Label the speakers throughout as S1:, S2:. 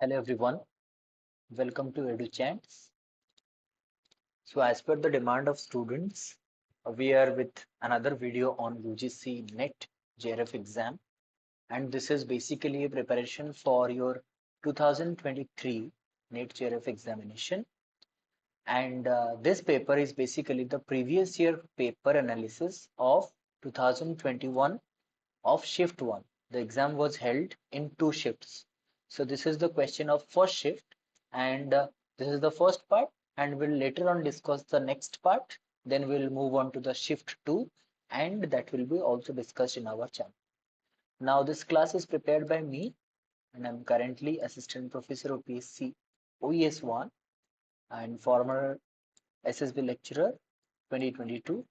S1: Hello everyone, welcome to EduChats. So as per the demand of students, we are with another video on UGC NET JRF exam, and this is basically a preparation for your 2023 NET JRF examination. And this paper is basically the previous year paper analysis of 2021 of shift 1. The exam was held in 2 shifts. So this is the question of first shift, and this is the first part, and we'll later on discuss the next part. Then we'll move on to the shift 2, and that will be also discussed in our channel. Now this class is prepared by me, and I'm currently assistant professor of PSC OES 1 and former SSB lecturer 2022.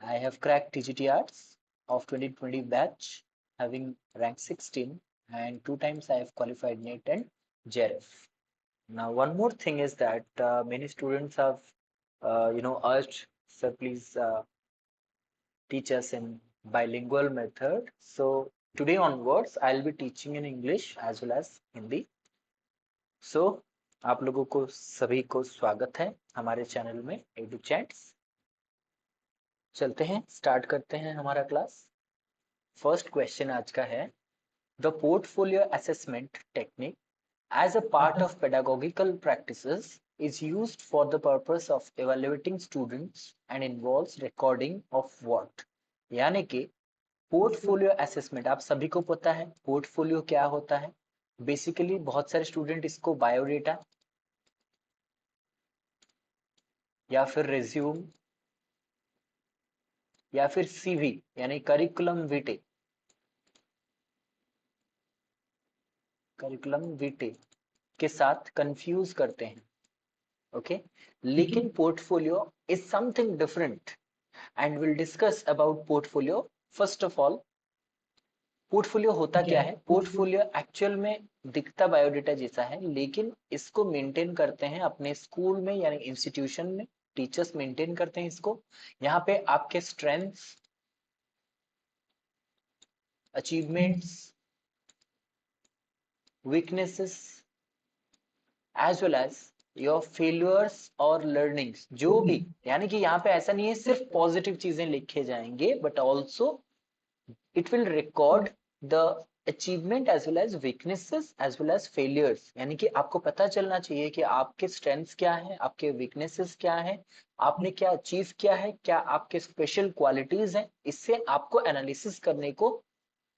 S1: I have cracked TGT Arts of 2020 batch, having rank 16, and 2 times I have qualified NET and JRF. Now, one more thing is that many students have, urged, sir, please teach us in bilingual method. So today onwards, I'll be teaching in English as well as Hindi. So आप लोगों को सभी को स्वागत है हमारे channel में EduChats. चलते हैं, स्टार्ट करते हैं हमारा क्लास. फर्स्ट क्वेश्चन आज का है, the portfolio assessment technique as a part of pedagogical practices is used for the purpose of evaluating students and involves recording of what. यानी कि पोर्टफोलियो असेसमेंट आप सभी को पता है पोर्टफोलियो क्या होता है. बेसिकली बहुत सारे स्टूडेंट इसको बायोडेटा या फिर रिज्यूम या फिर सीवी यानी करिकुलम विटे के साथ कंफ्यूज करते हैं. ओके, लेकिन portfolio is something different and will discuss about portfolio. First of all, portfolio होता क्या है? पोर्टफोलियो एक्चुअल में दिखता बायोडेटा जैसा है, लेकिन इसको मेंटेन करते हैं अपने स्कूल में यानी इंस्टीट्यूशन में. टीचर्स मेंटेन करते हैं इसको. यहाँ पे आपके strengths, achievements, weaknesses as well as your failures और लर्निंग्स, जो भी, यानी कि यहाँ पे ऐसा नहीं है सिर्फ पॉजिटिव चीजें लिखे जाएंगे, but also it will record the achievement as well as weaknesses as well as failures. यानी कि आपको पता चलना चाहिए कि आपके स्ट्रेंथ्स क्या है, आपके वीकनेसेस क्या है, आपने क्या अचीव किया है, क्या आपके स्पेशल क्वालिटीज हैं. इससे आपको एनालिसिस करने को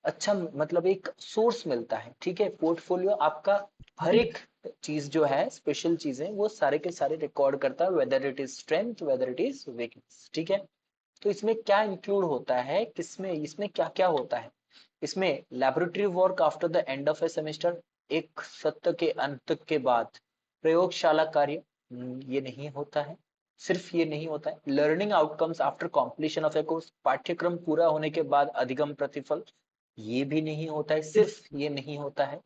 S1: अच्छा मतलब एक सोर्स मिलता है. ठीक है, पोर्टफोलियो आपका हर एक चीज जो है, स्पेशल चीजें, वो सारे के सारे रिकॉर्ड करता है, whether it is strength, whether it is weakness. ठीक है, तो इसमें क्या इंक्लूड होता है, किसमें, इसमें क्या क्या होता है? इसमें laboratory work after the end of A semester, एक सत्र के अंत के बाद प्रयोगशाला कार्य, ये नहीं होता है. सिर्फ ये नहीं होता है. Learning outcomes after completion of A course, पाठ्यक्रम पूरा होने के बाद अधिगम प्रतिफल, ये भी नहीं होता है. सिर्फ ये नहीं होता है.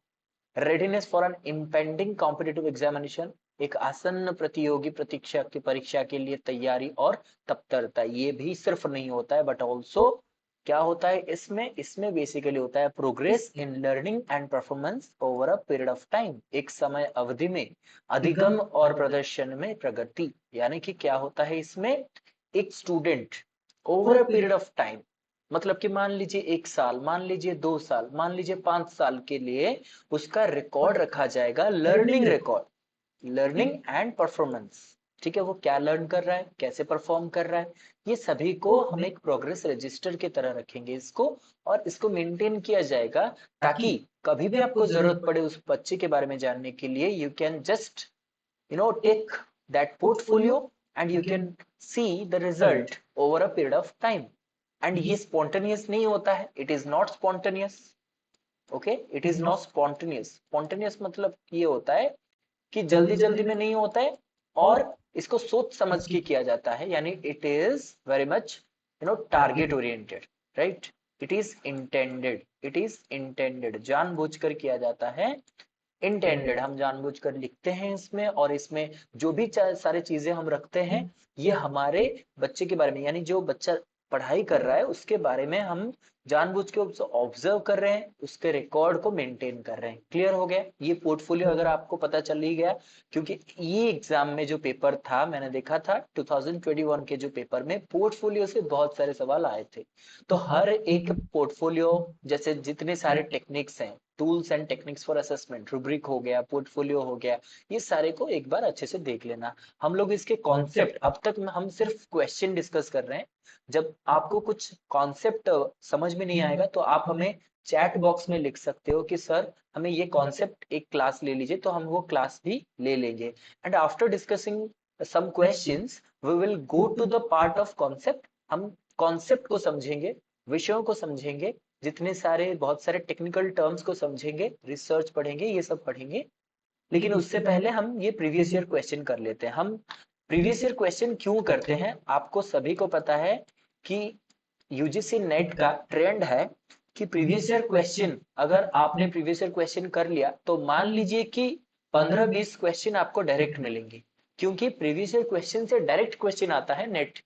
S1: Readiness for an impending competitive examination, एक आसन्न प्रतियोगी प्रतीक्षा की परीक्षा के लिए तैयारी और तत्परता, ये भी सिर्फ नहीं होता है, बट ऑल्सो क्या होता है इसमें? इसमें बेसिकली होता है progress in learning and performance over a period of time, एक समय अवधि में अधिगम और प्रदर्शन में प्रगति. यानी कि क्या होता है इसमें? एक student over a period of time, मतलब कि मान लीजिए 1 साल, मान लीजिए 2 साल, मान लीजिए 5 साल के लिए उसका रिकॉर्ड रखा जाएगा, learning record, learning and performance. ठीक है, वो क्या लर्न कर रहा है, कैसे परफॉर्म कर रहा है, ये सभी को हम एक प्रोग्रेस रजिस्टर की तरह रखेंगे इसको, और इसको मेंटेन किया जाएगा ताकि कभी भी आपको जरूरत पड़े उस बच्चे के बारे में जानने के लिए, you can just take that portfolio and you can see the result over a period of time. And ये spontaneous नहीं होता है, it is not spontaneous. Okay, it is not spontaneous. Spontaneous मतलब ये होता है कि जल्दी जल्दी में नहीं होता है, और इसको सोच समझ के किया जाता है. यानी it is very much target oriented, right? It is intended, जानबूझकर किया जाता है. इंटेंडेड, हम जानबूझकर लिखते हैं इसमें, और इसमें जो भी सारे चीजें हम रखते हैं, ये हमारे बच्चे के बारे में, यानी जो बच्चा पढ़ाई कर रहा है उसके बारे में हम जानबूझ के ऑब्जर्व कर रहे हैं, उसके रिकॉर्ड को मेंटेन कर रहे हैं। क्लियर हो गया? ये पोर्टफोलियो अगर आपको पता चल ही गया, क्योंकि ये एग्जाम में जो पेपर था मैंने देखा था 2021 के जो पेपर में पोर्टफोलियो से बहुत सारे सवाल आए थे। तो हर एक पोर्टफोलियो, जैसे जितने सारे टेक्निक्स हैं, tools and techniques for assessment, rubric हो गया, पोर्टफोलियो हो गया, ये सारे को एक बार अच्छे से देख लेना। हम लोग इसके कॉन्सेप्ट, अब तक हम सिर्फ क्वेश्चन डिस्कस कर रहे हैं। जब आपको कुछ कॉन्सेप्ट समझ में नहीं आएगा तो आप हमें चैट बॉक्स में लिख सकते हो कि सर हमें ये कॉन्सेप्ट एक क्लास ले लीजिए, तो हम वो क्लास भी ले लेंगे। And after discussing some questions we will go to the part of concept. हम कॉन्सेप्ट को समझेंगे, विषयों को समझेंगे, जितने सारे बहुत सारे टेक्निकल टर्म्स को समझेंगे, रिसर्च पढ़ेंगे, ये सब पढ़ेंगे। लेकिन उससे पहले हम ये प्रीवियस ईयर क्वेश्चन कर लेते हैं। हम प्रीवियस ईयर क्वेश्चन क्यों करते हैं? आपको सभी को पता है कि यूजीसी नेट का ट्रेंड है कि प्रीवियस ईयर क्वेश्चन, अगर आपने प्रीवियस ईयर क्वेश्चन कर लिया तो मान लीजिए कि 15-20 क्वेश्चन आपको डायरेक्ट मिलेंगे, क्योंकि प्रीवियस ईयर क्वेश्चन से डायरेक्ट क्वेश्चन आता है नेट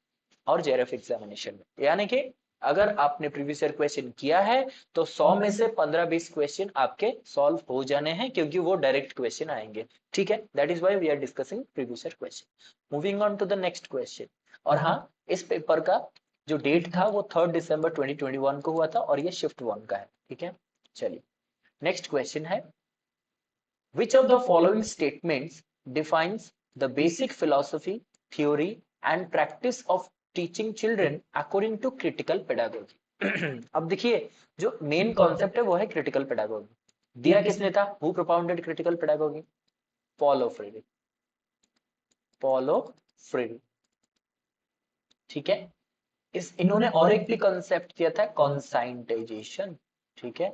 S1: और जेआरएफ एग्जामिनेशन में। यानी कि अगर आपने प्रीवियस ईयर क्वेश्चन किया है तो 100 में से 15-20 क्वेश्चन आपके सॉल्व हो जाने हैं, क्योंकि वो डायरेक्ट क्वेश्चन आएंगे। ठीक है, that is why we are discussing previous year question. Moving on to the next question. और हाँ, इस पेपर का जो डेट था वो 3 दिसंबर 2021 को हुआ था और ये शिफ्ट 1 का है। ठीक है, चलिए नेक्स्ट क्वेश्चन है, which of the following statements defines the basic philosophy, theory and practice of teaching children according to critical pedagogy? अब देखिए, जो मेन कॉन्सेप्ट है वो है क्रिटिकल पेडागोगी। दिया किसने था? Who propounded critical pedagogy? Paulo Frederick. Paulo Frederick, ठीक है। इन्होंने और एक भी कॉन्सेप्ट दिया था, कॉन्साइंटाइजेशन। ठीक है,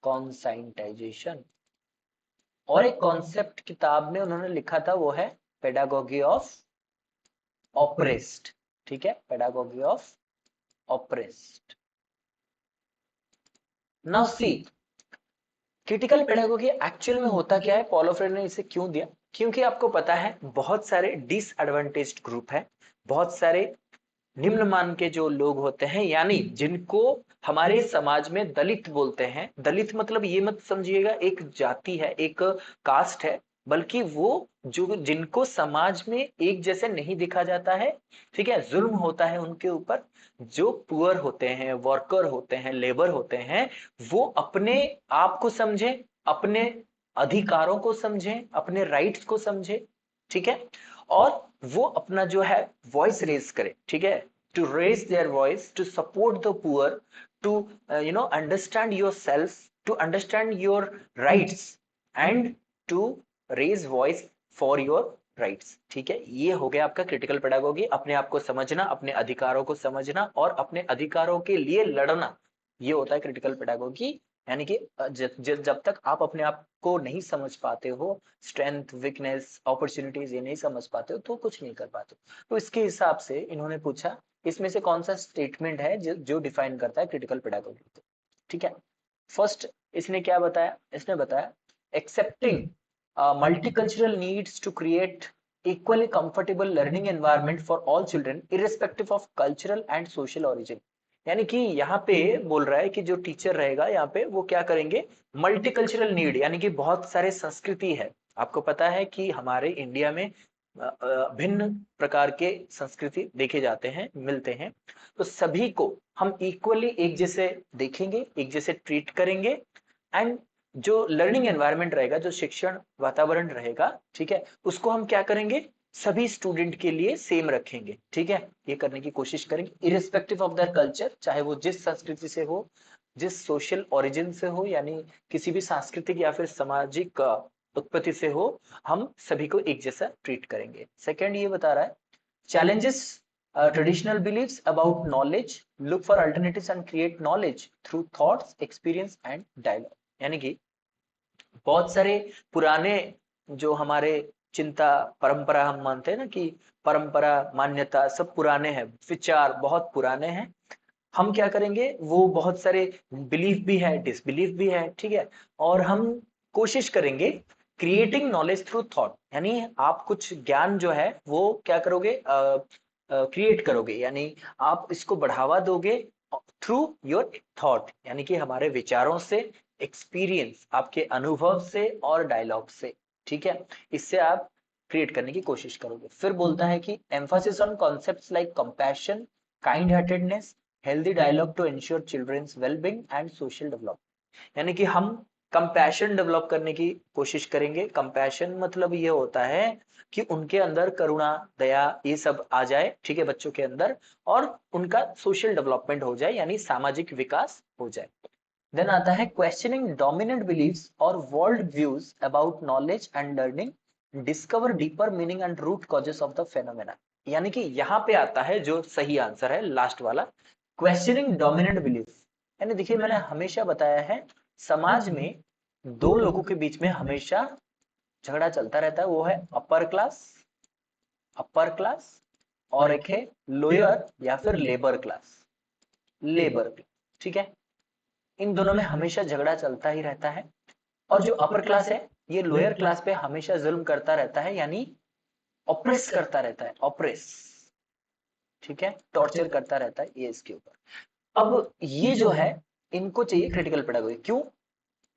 S1: कॉन्साइंटाइजेशन। और एक कॉन्सेप्ट किताब में उन्होंने लिखा था वो है पेडागोगी ऑफ ऑप्रेस्ड। ठीक है, pedagogy of oppressed. Now see, critical pedagogy actual में होता क्या है, पॉलो फ्रेडरिक ने इसे क्यों दिया? क्योंकि आपको पता है बहुत सारे डिसएडवांटेज्ड ग्रुप है, बहुत सारे निम्न मान के जो लोग होते हैं, यानी जिनको हमारे समाज में दलित बोलते हैं। दलित मतलब ये मत समझिएगा एक जाति है, एक कास्ट है, बल्कि वो जो जिनको समाज में एक जैसे नहीं दिखा जाता है। ठीक है, जुल्म होता है उनके ऊपर। जो पुअर होते हैं, वर्कर होते हैं, लेबर होते हैं, वो अपने आप को समझे, अपने अधिकारों को समझे, अपने राइट्स को समझे। ठीक है, और वो अपना जो है वॉइस रेज करे। ठीक है, to raise their voice, to support the poor, to understand yourself, to understand your rights and to raise voice for your rights. ठीक है, ये हो गया आपका क्रिटिकल पेडागोगी। अपने आप को समझना, अपने अधिकारों को समझना और अपने अधिकारों के लिए लड़ना, ये होता है क्रिटिकल पेडागोगी। यानी कि जब तक आप अपने आप को नहीं समझ पाते हो, स्ट्रेंथ, वीकनेस, अपॉर्चुनिटीज ये नहीं समझ पाते हो, तो कुछ नहीं कर पाते। तो इसके हिसाब से इन्होंने पूछा इसमें से कौन सा स्टेटमेंट है जो डिफाइन करता है क्रिटिकल पेडागोगी को। ठीक है, फर्स्ट इसने क्या बताया? इसने बताया accepting multicultural needs to create equally comfortable learning environment for all children irrespective of cultural and social origin। यानी कि यहाँ पे बोल रहा है कि जो टीचर रहेगा यहाँ पे वो क्या करेंगे, मल्टीकल्चरल नीड, यानी कि बहुत सारे संस्कृति है। आपको पता है कि हमारे इंडिया में भिन्न प्रकार के संस्कृति देखे जाते हैं, मिलते हैं। तो सभी को हम इक्वली एक जैसे देखेंगे, एक जैसे ट्रीट करेंगे। एंड जो लर्निंग एनवायरनमेंट रहेगा, जो शिक्षण वातावरण रहेगा, ठीक है, उसको हम क्या करेंगे, सभी स्टूडेंट के लिए सेम रखेंगे। ठीक है, ये करने की कोशिश करेंगे इरिस्पेक्टिव ऑफ देयर कल्चर, चाहे वो जिस संस्कृति से हो, जिस सोशल ओरिजिन से हो, यानी किसी भी सांस्कृतिक या फिर सामाजिक उत्पत्ति से हो, हम सभी को एक जैसा ट्रीट करेंगे। सेकंड ये बता रहा है challenges traditional beliefs about knowledge, look for alternatives and create knowledge through thoughts, experience and dialogue। यानी कि बहुत सारे पुराने जो हमारे चिंता परंपरा हम मानते हैं ना, कि परंपरा मान्यता सब पुराने हैं, विचार बहुत पुराने हैं। हम क्या करेंगे, वो बहुत सारे बिलीफ भी है, डिसबिलीफ भी है। ठीक है, और हम कोशिश करेंगे क्रिएटिंग नॉलेज थ्रू थॉट, यानी आप कुछ ज्ञान जो है वो क्या करोगे, क्रिएट करोगे, यानी आप इसको बढ़ावा दोगे थ्रू योर थॉट, यानी कि हमारे विचारों से, एक्सपीरियंस, आपके अनुभव से और डायलॉग से, ठीक है, इससे आप क्रिएट करने की कोशिश करोगे। फिर बोलता है कि emphasis on concepts like compassion, kind heartedness, healthy dialogue to ensure children's wellbeing and social development, यानी कि हम कंपैशन डेवलप करने की कोशिश करेंगे। कंपैशन मतलब ये होता है कि उनके अंदर करुणा, दया, ये सब आ जाए, ठीक है, बच्चों के अंदर, और उनका सोशल डेवलपमेंट हो जाए, यानी सामाजिक विकास हो जाए। देन आता है क्वेश्चनिंग डोमिनेंट बिलीव्स और world views about knowledge and learning, discover deeper meaning and root causes of the phenomena, यानी कि यहाँ पे आता है जो सही आंसर है लास्ट वाला, क्वेश्चनिंग डोमिनेंट बिलीफ। यानी देखिए, मैंने हमेशा बताया है समाज में दो लोगों के बीच में हमेशा झगड़ा चलता रहता है, वो है अपर क्लास और एक है लोअर या फिर लेबर क्लास, ठीक है, इन दोनों में हमेशा झगड़ा चलता ही रहता है। और जो अपर क्लास है ये लोअर क्लास पे हमेशा जुल्म करता रहता है, यानी ऑप्रेस करता रहता है, ऑप्रेस, ठीक है, टॉर्चर करता रहता है ये इसके ऊपर। अब ये जो है, इनको चाहिए क्रिटिकल पेडागोजी। क्यों?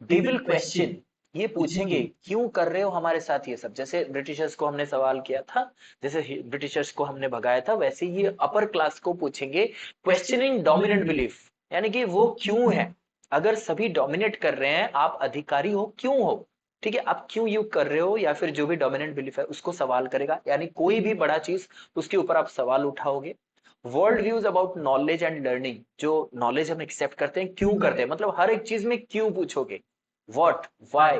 S1: दे विल क्वेश्चन, ये पूछेंगे क्यों कर रहे हो हमारे साथ ये सब, जैसे ब्रिटिशर्स को हमने सवाल किया था, जैसे ब्रिटिशर्स को हमने भगाया था, वैसे ये अपर क्लास को पूछेंगे क्वेश्चनिंग डोमिनेंट बिलीफ, यानी कि वो क्यों है, अगर सभी डोमिनेट कर रहे हैं, आप अधिकारी हो, क्यों हो, ठीक है, आप क्यों यू कर रहे हो, या फिर जो भी डोमिनेंट बिलीफ है उसको सवाल करेगा, यानी कोई भी बड़ा चीज उसके ऊपर आप सवाल उठाओगे। World views about knowledge and learning, जो नॉलेज हम एक्सेप्ट करते हैं क्यों करते हैं, मतलब हर एक चीज में क्यों पूछोगे, व्हाट, व्हाई,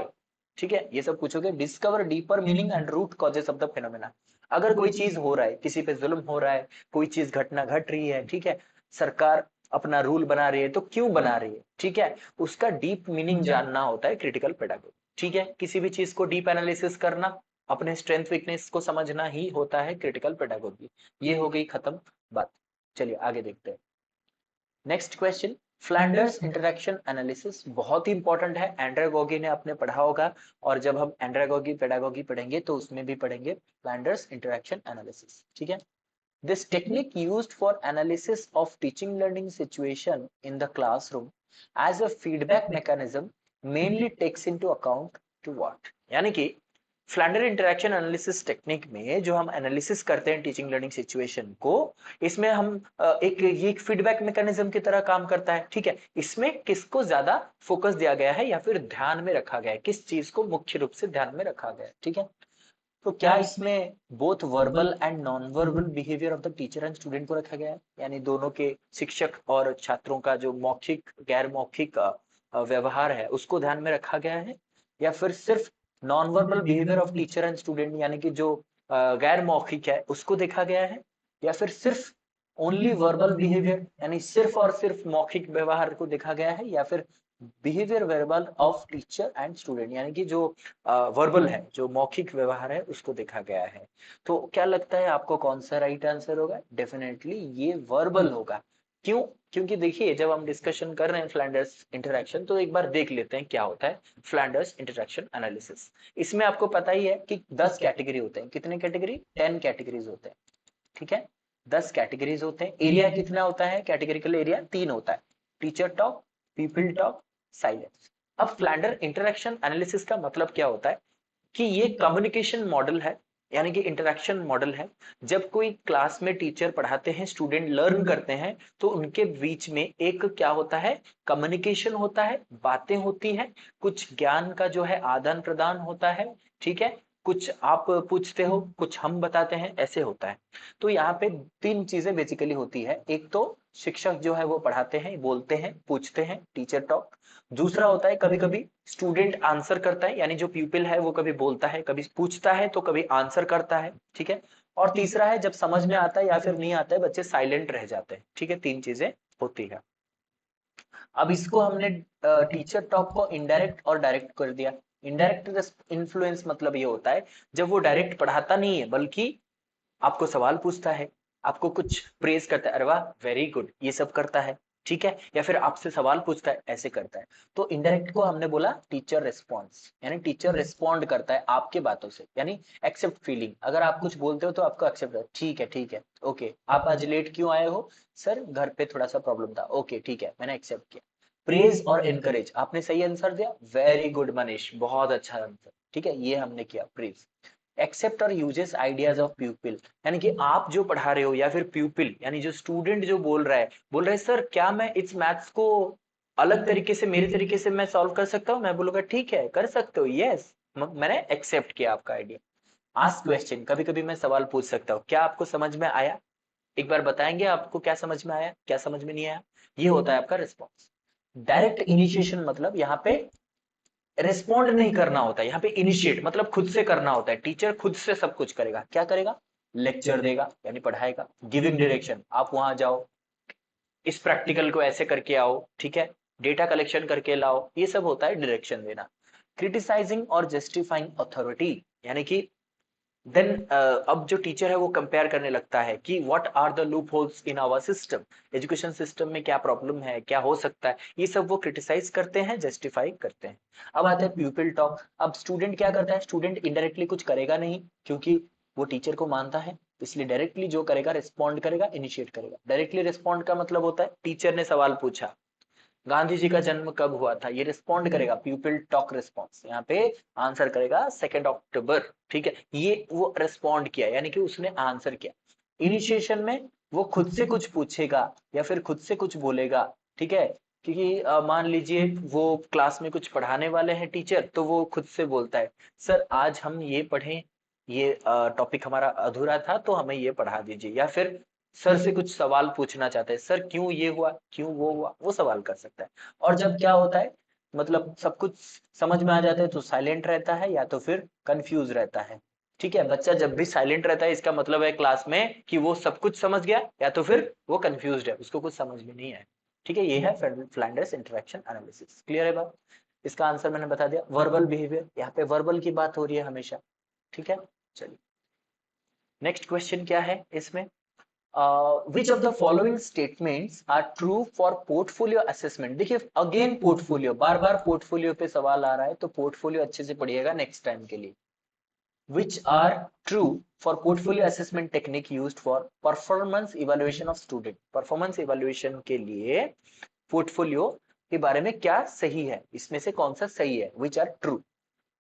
S1: ठीक है, ये सब पूछोगे। Discover deeper meaning and root causes of the phenomena, अगर कोई चीज हो रहा है, किसी पे जुल्म हो रहा है, कोई चीज घटना घट रही है, ठीक है, सरकार अपना रूल बना रही है, तो क्यों बना रही है, ठीक है, उसका डीप मीनिंग जानना होता है क्रिटिकल पेडागोजी, ठीक है, किसी भी चीज को डीप एनालिसिस करना, अपने स्ट्रेंथ वीकनेस को समझना ही होता है क्रिटिकल पेडागोजी। ये हो गई खत्म बात। चलिए आगे देखते हैं। Next question, Flanders interaction analysis बहुत ही इंपॉर्टेंट है, एंड्रागोगी ने आपने पढ़ा होगा, और जब हम एंड्रागोगी पेडागोगी पढ़ेंगे तो उसमें भी पढ़ेंगे फ्लैंडर्स इंटरैक्शन एनालिसिस, ठीक है। This technique used for analysis of teaching learning situation in the classroom as a feedback mechanism mainly takes into account to what, यानी कि फ्लैंडर इंटरैक्शन एनालिसिस टेक्निक में जो हम एनालिसिस करते हैं टीचिंग लर्निंग सिचुएशन को, इसमें हम एक फीडबैक मैकेनिज्म की तरह काम करता है, ठीक है, इसमें किसको ज्यादा फोकस दिया गया है या फिर ध्यान में रखा गया है, किस चीज को मुख्य रूप से ध्यान में रखा गया है, ठीक है। तो क्या इसमें both verbal and non verbal behaviour of the teacher and student को रखा गया है, यानी दोनों के, शिक्षक और छात्रों का जो मौखिक गैर मौखिक व्यवहार है उसको ध्यान में रखा गया है, या फिर सिर्फ non verbal behaviour of teacher and student, यानी कि जो गैर मौखिक है उसको देखा गया है, या फिर सिर्फ ओनली वर्बल बिहेवियर, यानी सिर्फ और सिर्फ मौखिक व्यवहार को देखा गया है, या फिर behaviour verbal of teacher and student, यानी कि जो वर्बल है, जो मौखिक व्यवहार है उसको देखा गया है। तो क्या लगता है आपको कौन सा राइट आंसर होगा? डेफिनेटली ये वर्बल होगा। क्यों? क्योंकि देखिए, जब हम डिस्कशन कर रहे हैं फ्लैंडर्स इंटरैक्शन, तो एक बार देख लेते हैं क्या होता है फ्लैंडर्स इंटरैक्शन एनालिसिस। इसमें आपको पता ही है कि 10 कैटेगरी होते हैं। कितने कैटेगरी? 10 कैटेगरीज होते हैं, ठीक है, 10 कैटेगरीज होते हैं। एरिया कितना होता है? कैटेगरिकल एरिया 3 होता है, teacher talk, people talk, silence. अब फ्लैंडर इंटरैक्शन एनालिसिस का मतलब क्या होता है कि ये कम्युनिकेशन मॉडल है, यानी कि इंटरैक्शन मॉडल है। जब कोई क्लास में टीचर पढ़ाते हैं, स्टूडेंट लर्न करते हैं, तो उनके बीच में एक क्या होता है, कम्युनिकेशन होता है, बातें होती है, कुछ ज्ञान का जो है आदान प्रदान होता है, ठीक है, कुछ आप पूछते हो, कुछ हम बताते हैं, ऐसे होता है। तो यहाँ पे 3 चीजें बेसिकली होती है। एक तो शिक्षक जो है वो पढ़ाते हैं, बोलते हैं, पूछते हैं, टीचर टॉक। दूसरा होता है कभी कभी स्टूडेंट आंसर करता है, यानी जो प्यूपिल है वो कभी बोलता है, कभी पूछता है, तो कभी आंसर करता है, ठीक है। और तीसरा है जब समझ में आता है या फिर नहीं आता है, बच्चे साइलेंट रह जाते हैं, ठीक है। 3 चीजें होती है। अब इसको हमने टीचर टॉक को इनडायरेक्ट और डायरेक्ट कर दिया। इनडायरेक्ट इन्फ्लुएंस मतलब ये होता है जब वो डायरेक्ट पढ़ाता नहीं है, बल्कि आपको सवाल पूछता है, आपको कुछ प्रेज करता है, अरे वाह वेरी गुड, ये सब करता है, ठीक है, या फिर आपसे सवाल पूछता है, ऐसे करता है। तो इनडायरेक्ट को हमने बोला टीचर रिस्पॉन्स, यानी टीचर रिस्पॉन्ड करता है आपके बातों से, यानी एक्सेप्ट फीलिंग। अगर आप कुछ बोलते हो तो आपको एक्सेप्ट, ठीक है, ओके। आप आज लेट क्यों आए हो? सर घर पे थोड़ा सा प्रॉब्लम था। ओके ठीक है, मैंने एक्सेप्ट किया। प्रेज और एनकरेज, आपने सही आंसर दिया, वेरी गुड मनीष, बहुत अच्छा आंसर, ठीक है, ये हमने किया प्रेज। एक्सेप्ट और यूजेस आइडियाज ऑफ प्यूपिल, यानी कि आप जो पढ़ा रहे हो या फिर प्यूपिल यानी जो स्टूडेंट जो बोल रहा है सर क्या मैं इस मैथ्स को अलग तरीके से, मेरे तरीके से मैं सॉल्व कर सकता हूँ? मैं बोलूंगा ठीक है कर सकते हो, यस, मैंने एक्सेप्ट किया आपका आइडिया। आस्क क्वेश्चन, कभी कभी मैं सवाल पूछ सकता हूँ, क्या आपको समझ में आया? एक बार बताएंगे आपको क्या समझ में आया, क्या समझ में नहीं आया? ये होता है आपका रिस्पॉन्स। डायरेक्ट इनिशिएशन मतलब यहाँ पे रिस्पॉन्ड नहीं करना होता है, यहाँ पे इनिशिएट मतलब खुद से करना होता है। टीचर खुद से सब कुछ करेगा। क्या करेगा? लेक्चर देगा यानी पढ़ाएगा। गिविंग डायरेक्शन, आप वहां जाओ, इस प्रैक्टिकल को ऐसे करके आओ, ठीक है, डेटा कलेक्शन करके लाओ, ये सब होता है डायरेक्शन देना। क्रिटिसाइजिंग और जस्टिफाइंग अथॉरिटी, यानी कि देन अब जो टीचर है वो कंपेयर करने लगता है कि what are the loop holes in our system, education system में क्या प्रॉब्लम है, क्या हो सकता है, ये सब वो क्रिटिसाइज करते हैं, जस्टिफाई करते हैं। अब आता है प्यूपिल टॉक। अब स्टूडेंट क्या करता है? स्टूडेंट इनडायरेक्टली कुछ करेगा नहीं, क्योंकि वो टीचर को मानता है, इसलिए डायरेक्टली जो करेगा रिस्पॉन्ड करेगा, इनिशिएट करेगा। डायरेक्टली रिस्पॉन्ड का मतलब होता है टीचर ने सवाल पूछा, गांधी जी का जन्म कब हुआ था, ये रिस्पॉन्ड करेगा, पीपल टॉक रिस्पॉन्स, यहाँ पे आंसर करेगा 2 अक्टूबर, ठीक है, ये वो रिस्पॉन्ड किया यानी कि उसने आंसर किया। इनिशिएशन में वो खुद से कुछ पूछेगा या फिर खुद से कुछ बोलेगा, ठीक है, क्योंकि मान लीजिए वो क्लास में कुछ पढ़ाने वाले हैं टीचर, तो वो खुद से बोलता है सर आज हम ये पढ़ें, ये टॉपिक हमारा अधूरा था तो हमें ये पढ़ा दीजिए, या फिर सर से कुछ सवाल पूछना चाहते हैं, सर क्यों ये हुआ, क्यों वो हुआ, वो सवाल कर सकता है। और जब क्या होता है, मतलब सब कुछ समझ में आ जाता है तो साइलेंट रहता है या तो फिर कंफ्यूज रहता है। ठीक है, बच्चा जब भी साइलेंट रहता है इसका मतलब है क्लास में कि वो सब कुछ समझ गया, या तो फिर वो कंफ्यूज है, उसको कुछ समझ में नहीं आया। ठीक है, ये है फ्लैंडर्स इंटरेक्शन एनालिसिस। क्लियर है बात? इसका आंसर मैंने बता दिया। वर्बल बिहेवियर, यहाँ पे वर्बल की बात हो रही है हमेशा। ठीक है, चलिए नेक्स्ट क्वेश्चन क्या है इसमें। Which of the following statements are true for portfolio assessment. देखिए अगेन पोर्टफोलियो, बार बार पोर्टफोलियो पे सवाल आ रहा है, तो पोर्टफोलियो अच्छे से पढ़िएगा नेक्स्ट टाइम के लिए। Which are true for portfolio assessment technique used for performance evaluation of student. Performance evaluation के लिए पोर्टफोलियो के बारे में क्या सही है, इसमें से कौन सा सही है? Which are true.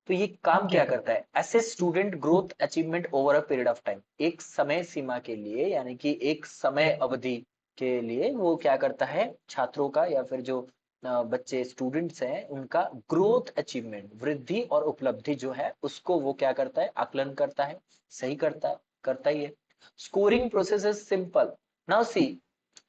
S1: तो ये काम क्या करता है? Assess student growth achievement over a period of time, एक समय सीमा के लिए, यानी कि एक समय अवधि के लिए वो क्या करता है, छात्रों का या फिर जो बच्चे स्टूडेंट्स हैं उनका ग्रोथ अचीवमेंट, वृद्धि और उपलब्धि जो है उसको वो क्या करता है, आकलन करता है। सही करता ही है। Scoring process is simple. Now see,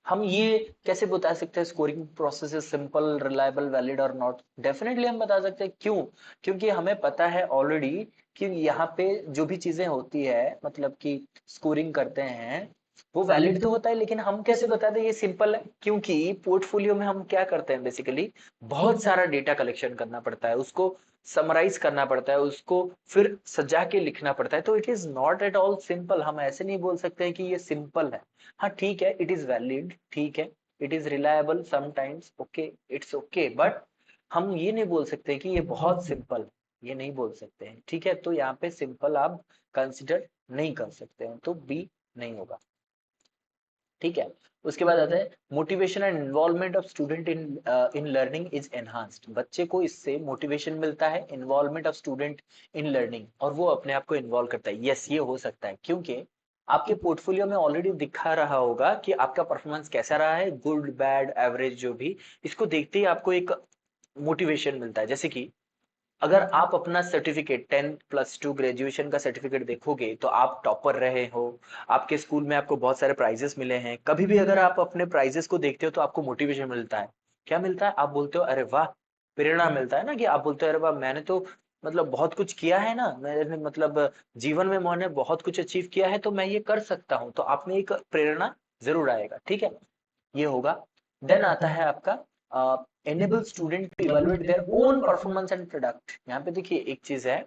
S1: हम ये कैसे बता सकते हैं scoring process is simple, reliable, valid और नॉट? डेफिनेटली हम बता सकते हैं। क्यों? क्योंकि हमें पता है ऑलरेडी कि यहाँ पे जो भी चीजें होती है, मतलब कि स्कोरिंग करते हैं, वो वैलिड तो होता है, लेकिन हम कैसे बता दें ये सिंपल है? क्योंकि पोर्टफोलियो में हम क्या करते हैं, बेसिकली बहुत सारा डेटा कलेक्शन करना पड़ता है, उसको समराइज करना पड़ता है, उसको फिर सजा के लिखना पड़ता है, तो it is not at all simple. हम ऐसे नहीं बोल सकते हैं कि ये सिंपल है। हाँ ठीक है, इट इज वैलिड, ठीक है, it is reliable sometimes, okay, it's okay, but हम ये नहीं बोल सकते कि ये बहुत सिंपल, ये नहीं बोल सकते हैं। ठीक है, तो यहाँ पे सिंपल आप कंसिडर नहीं कर सकते हैं, तो बी नहीं होगा। ठीक है, उसके बाद आता है motivation and involvement of student in in learning is enhanced. बच्चे को इससे मोटिवेशन मिलता है, involvement of student in learning, और वो अपने आप को इन्वॉल्व करता है। यस, ये हो सकता है, क्योंकि आपके पोर्टफोलियो में ऑलरेडी दिखा रहा होगा कि आपका परफॉर्मेंस कैसा रहा है, गुड बैड एवरेज जो भी, इसको देखते ही आपको एक मोटिवेशन मिलता है। जैसे कि अगर आप अपना सर्टिफिकेट 10+2 ग्रेजुएशन का सर्टिफिकेट देखोगे तो आप टॉपर रहे हो, आपके स्कूल में आपको बहुत सारे प्राइजेस मिले हैं, कभी भी अगर आप अपने प्राइजेस को देखते हो तो आपको मोटिवेशन मिलता है। क्या मिलता है? आप बोलते हो अरे वाह, प्रेरणा मिलता है ना, कि आप बोलते हो अरे वाह मैंने तो मतलब बहुत कुछ किया है ना, मैंने मतलब जीवन में मैंने बहुत कुछ अचीव किया है, तो मैं ये कर सकता हूँ, तो आप में एक प्रेरणा जरूर आएगा। ठीक है, ये होगा। देन आता है आपका enable student to evaluate their own performance and product। यहाँ पे देखिए एक चीज है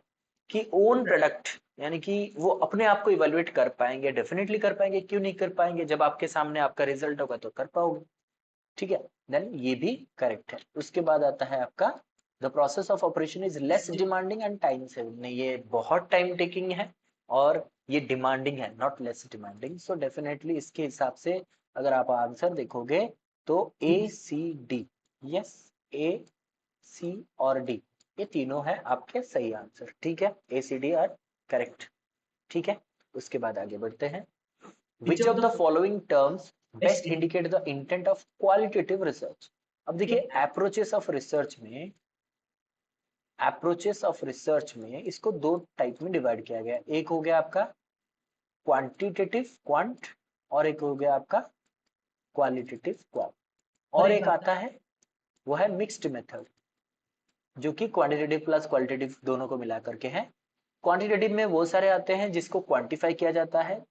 S1: कि ओन प्रोडक्ट, यानी कि वो अपने आप को इवेल्युएट कर पाएंगे, डेफिनेटली कर पाएंगे, क्यों नहीं कर पाएंगे, जब आपके सामने आपका रिजल्ट होगा तो कर पाओगे। ठीक है, देन ये भी करेक्ट है। उसके बाद आता है आपका the process of operation is less demanding and time saving. नहीं, ये बहुत टाइम टेकिंग है और ये डिमांडिंग है, not less demanding. So definitely इसके हिसाब से अगर आप आंसर देखोगे तो ए सी डी, यस, ए सी और डी ये तीनों है आपके सही आंसर। ठीक है, ए सी डी आर करेक्ट। ठीक है, उसके बाद आगे बढ़ते हैं। विच of the following terms best indicate the intent of qualitative research. अब देखिए अप्रोचेस ऑफ रिसर्च में इसको दो टाइप में डिवाइड किया गया। एक हो गया आपका क्वांटिटेटिव क्वांट और एक हो गया आपका क्वालिटेटिव क्वाल, और एक आता है वो है मिक्स्ड मेथड, जो कि क्वांटिटेटिव प्लस क्वालिटेटिव दोनों को मिला करके है। क्वांटिटेटिव में वो सारे आते हैं जिसको क्वांटिफाई किया जाता है,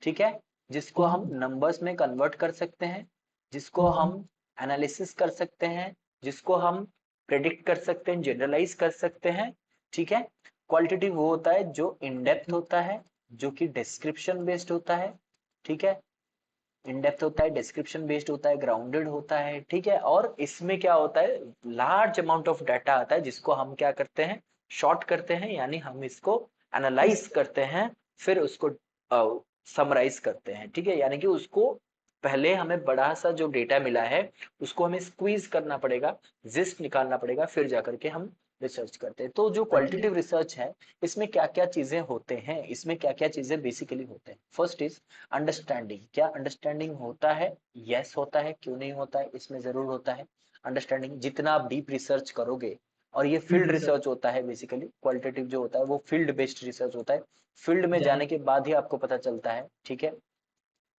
S1: ठीक है, जिसको हम नंबर्स में कन्वर्ट कर सकते हैं, जिसको हम एनालिसिस कर सकते हैं, जिसको हम प्रेडिक्ट कर सकते हैं, जनरलाइज कर सकते हैं। ठीक है, क्वालिटेटिव वो होता है जो इन डेप्थ होता है, जो कि डिस्क्रिप्शन बेस्ड होता है। ठीक है, इन डेप्थ होता है, डिस्क्रिप्शन बेस्ड होता है, ग्राउंडेड होता है। ठीक है, और इसमें क्या होता है, लार्ज अमाउंट ऑफ डाटा आता है जिसको हम क्या करते हैं, शॉर्ट करते हैं, यानी हम इसको एनालाइज करते हैं, फिर उसको समराइज करते हैं। ठीक है, यानी कि उसको पहले हमें बड़ा सा जो डेटा मिला है उसको हमें स्क्वीज करना पड़ेगा, जिस्ट निकालना पड़ेगा, फिर जाकर के हम रिसर्च करते हैं। तो जो क्वालिटेटिव रिसर्च है इसमें क्या क्या चीजें होते हैं, इसमें क्या क्या चीजें बेसिकली होते हैं। First is understanding. क्या अंडरस्टैंडिंग होता है? यस होता है, क्यों नहीं होता है, इसमें जरूर होता है अंडरस्टैंडिंग। जितना आप डीप रिसर्च करोगे, और ये फील्ड रिसर्च होता है बेसिकली, क्वालिटेटिव जो होता है वो फील्ड बेस्ड रिसर्च होता है, फील्ड में जाने के बाद ही आपको पता चलता है। ठीक है,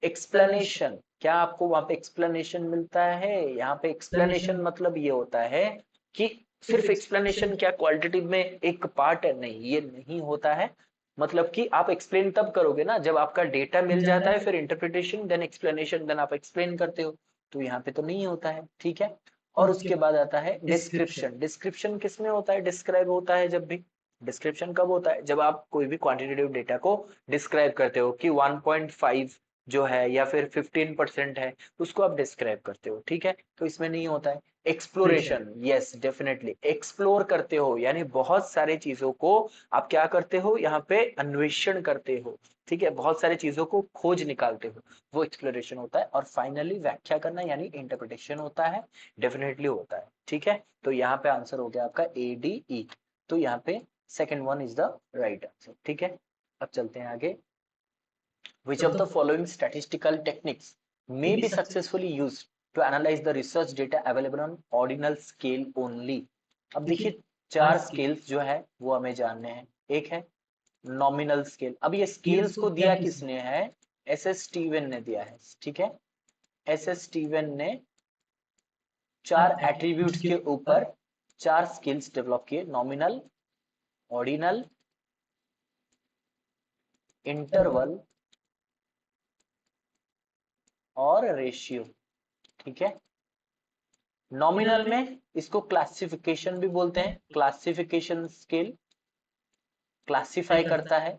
S1: एक्सप्लेनेशन, क्या आपको वहां पे एक्सप्लेनेशन मिलता है? यहाँ पे एक्सप्लेनेशन मतलब ये होता है कि सिर्फ एक्सप्लेनेशन क्या क्वालिटेटिव में एक पार्ट है? नहीं, ये नहीं होता है। मतलब कि आप एक्सप्लेन तब करोगे ना जब आपका डेटा मिल जाता है, फिर इंटरप्रिटेशन, देन एक्सप्लेनेशन, देन आप एक्सप्लेन करते हो। तो यहाँ पे तो नहीं होता है। ठीक है, और उसके बाद आता है डिस्क्रिप्शन। डिस्क्रिप्शन किस में होता है? डिस्क्राइब होता है जब भी। डिस्क्रिप्शन कब होता है? जब आप कोई भी क्वांटिटेटिव डेटा को डिस्क्राइब करते हो कि 1.5 जो है या फिर 15% है, उसको आप डिस्क्राइब करते हो। ठीक है, तो इसमें नहीं होता है। एक्सप्लोरेशन, यस डेफिनेटली एक्सप्लोर करते हो, यानी बहुत सारे चीजों को आप क्या करते हो, यहाँ पे अन्वेषण करते हो। ठीक है, बहुत सारी चीजों को खोज निकालते हो, वो एक्सप्लोरेशन होता है। और फाइनली व्याख्या करना यानी इंटरप्रिटेशन होता है, डेफिनेटली होता है। ठीक है, तो यहाँ पे आंसर हो गया आपका ए डी ई। तो यहाँ पे second one is the right answer. ठीक है, अब चलते हैं आगे। Which of the following statistical techniques may be successfully used to analyze the research data available on ordinal scale only? अब देखिए चार स्केल्स जो है वो हमें जानने हैं। एक है नॉमिनल स्केल। अब ये स्केल्स को दिया किसने है? एस एस स्टीवन ने दिया है। ठीक है, एस एस स्टीवन ने चार एट्रीब्यूट्स के ऊपर चार स्केल्स डेवलप किए, नॉमिनल, ऑर्डिनल, इंटरवल और रेशियो। ठीक है, नॉमिनल में इसको क्लासिफिकेशन भी बोलते हैं, क्लासिफिकेशन स्केल क्लासिफाई करता है,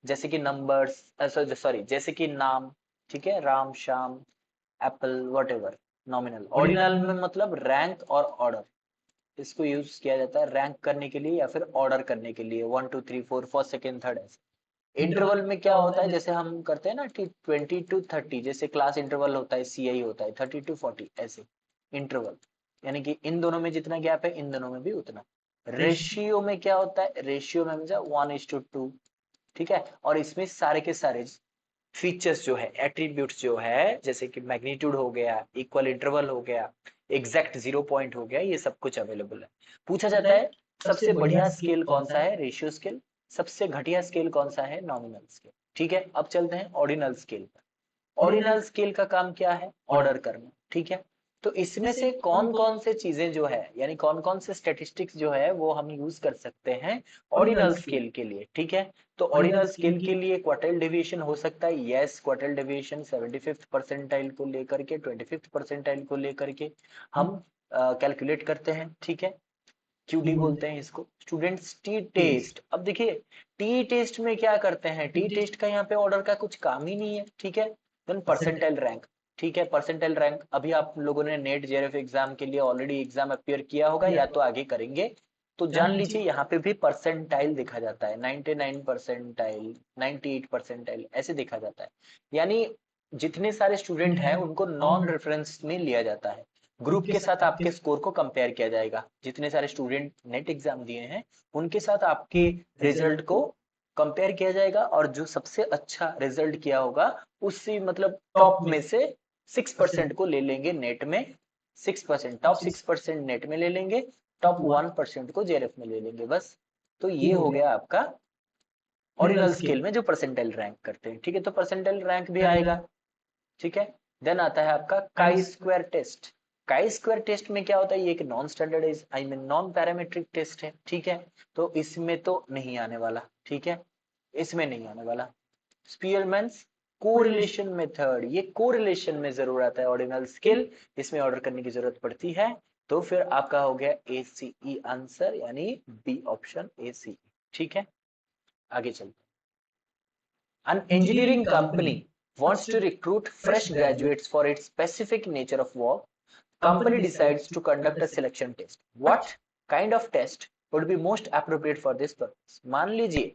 S1: जैसे कि नंबर्स, सॉरी जैसे कि नाम। ठीक है, Ram Shyam Apple what ever, nominal. Ordinal में मतलब रैंक और ऑर्डर, इसको यूज किया जाता है रैंक करने के लिए या फिर ऑर्डर करने के लिए, 1 2 3 4 फर्स्ट सेकेंड थर्ड ऐसे। इंटरवल में क्या होता है, जैसे हम करते हैं ना 20 to 30, जैसे क्लास इंटरवल होता है, CI होता है 30 to 40 ऐसे इंटरवल, यानी कि इन दोनों में जितना गैप है इन दोनों में भी उतना। रेशियो में क्या होता है? रेशियो में हमेशा 1:2। ठीक है, और इसमें सारे के सारे फीचर्स जो है, एट्रीब्यूट्स जो है, जैसे कि मैग्नीट्यूड हो गया, इक्वल इंटरवल हो गया, एग्जैक्ट 0 पॉइंट हो गया, ये सब कुछ अवेलेबल है। पूछा जाता है सबसे बढ़िया स्केल कौन सा है? Ratio scale. सबसे घटिया स्केल कौन सा है? Nominal scale. ठीक है, अब चलते हैं ऑर्डिनल स्केल पर। ऑर्डिनल स्केल का काम क्या है? ऑर्डर करना। ठीक है, तो इसमें से कौन कौन से चीजें जो है, यानी कौन कौन से स्टेटिस्टिक्स जो है वो हम यूज कर सकते हैं ऑर्डिनल स्केल के लिए। ठीक है, तो ऑर्डिनल स्केल के लिए क्वार्टाइल डेविएशन हो सकता है, yes quartile deviation 75th percentile को लेकर के 25th परसेंटाइल को लेकर के हम कैलकुलेट करते हैं। ठीक है, QD बोलते हैं इसको। स्टूडेंट्स टी टेस्ट, अब देखिए टी टेस्ट में क्या करते हैं, टी टेस्ट का यहाँ पे ऑर्डर का कुछ काम ही नहीं है। ठीक है, देन परसेंटाइल रैंक। ठीक है। परसेंटाइल रैंक अभी आप लोगों ने नेट जेआरएफ एग्जाम के लिए ऑलरेडी एग्जाम अपियर किया होगा या तो आगे करेंगे, तो जान लीजिए यहाँ पे भी परसेंटाइल देखा जाता है, 99 परसेंटाइल, 98 परसेंटाइल ऐसे देखा जाता है। यानी जितने सारे स्टूडेंट हैं उनको नॉन रेफरेंस में लिया जाता है, ग्रुप के साथ आपके स्कोर को कंपेयर किया जाएगा। जितने सारे स्टूडेंट नेट एग्जाम दिए हैं उनके साथ आपके रिजल्ट को कंपेयर किया जाएगा, और जो सबसे अच्छा रिजल्ट किया होगा उसी मतलब टॉप में से 6% को ले लेंगे नेट में, 6%, टॉप 6% नेट में ले लेंगे, टॉप 1% को जेआरएफ में ले लेंगे, बस। तो ये हो गया आपका ऑर्डिनल स्केल में जो परसेंटाइल रैंक करते हैं, ठीक है। तो परसेंटाइल रैंक भी आएगा, ठीक है। देन आता है आपका chi square test. Chi square test में क्या होता है, ये एक non standardise I mean non parametric test है, ठीक है। तो इसमें तो नहीं आने वाला, ठीक है, इसमें नहीं आने वाला। स्पीयरमैन्स कोरिलेशन मेथड, ये कोरिलेशन में जरूर आता है ऑर्डिनल स्केल, इसमें ऑर्डर करने की जरूरत पड़ती है। तो फिर आपका हो गया ACE आंसर, यानी बी ऑप्शन ACE, ठीक है। आगे चलते, an engineering company wants to recruit fresh graduates for its specific nature of work. Company decides to conduct a selection test. What kind of test would be most appropriate for this purpose? मान लीजिए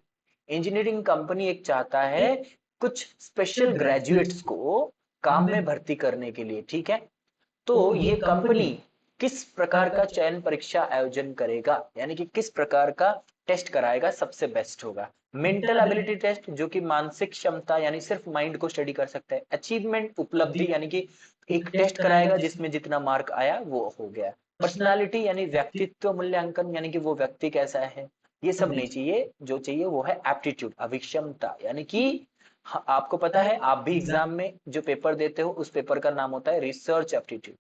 S1: engineering company एक चाहता है कुछ special graduates को काम में भर्ती करने के लिए, ठीक है। तो ये कंपनी किस प्रकार का चयन परीक्षा आयोजन करेगा, यानी कि किस प्रकार का टेस्ट कराएगा सबसे बेस्ट होगा। मेंटल एबिलिटी टेस्ट, जो कि मानसिक क्षमता यानी सिर्फ माइंड को स्टडी कर सकता है। अचीवमेंट, उपलब्धि, यानी कि एक टेस्ट कराएगा जिसमें जितना मार्क आया वो हो गया। पर्सनालिटी यानी व्यक्तित्व मूल्यांकन, यानी कि वो व्यक्ति कैसा है, ये सब नहीं चाहिए। जो चाहिए वो है एप्टीट्यूड, अभिक्षमता, यानी कि आपको पता है आप भी एग्जाम में जो पेपर देते हो उस पेपर का नाम होता है रिसर्च एप्टीट्यूड,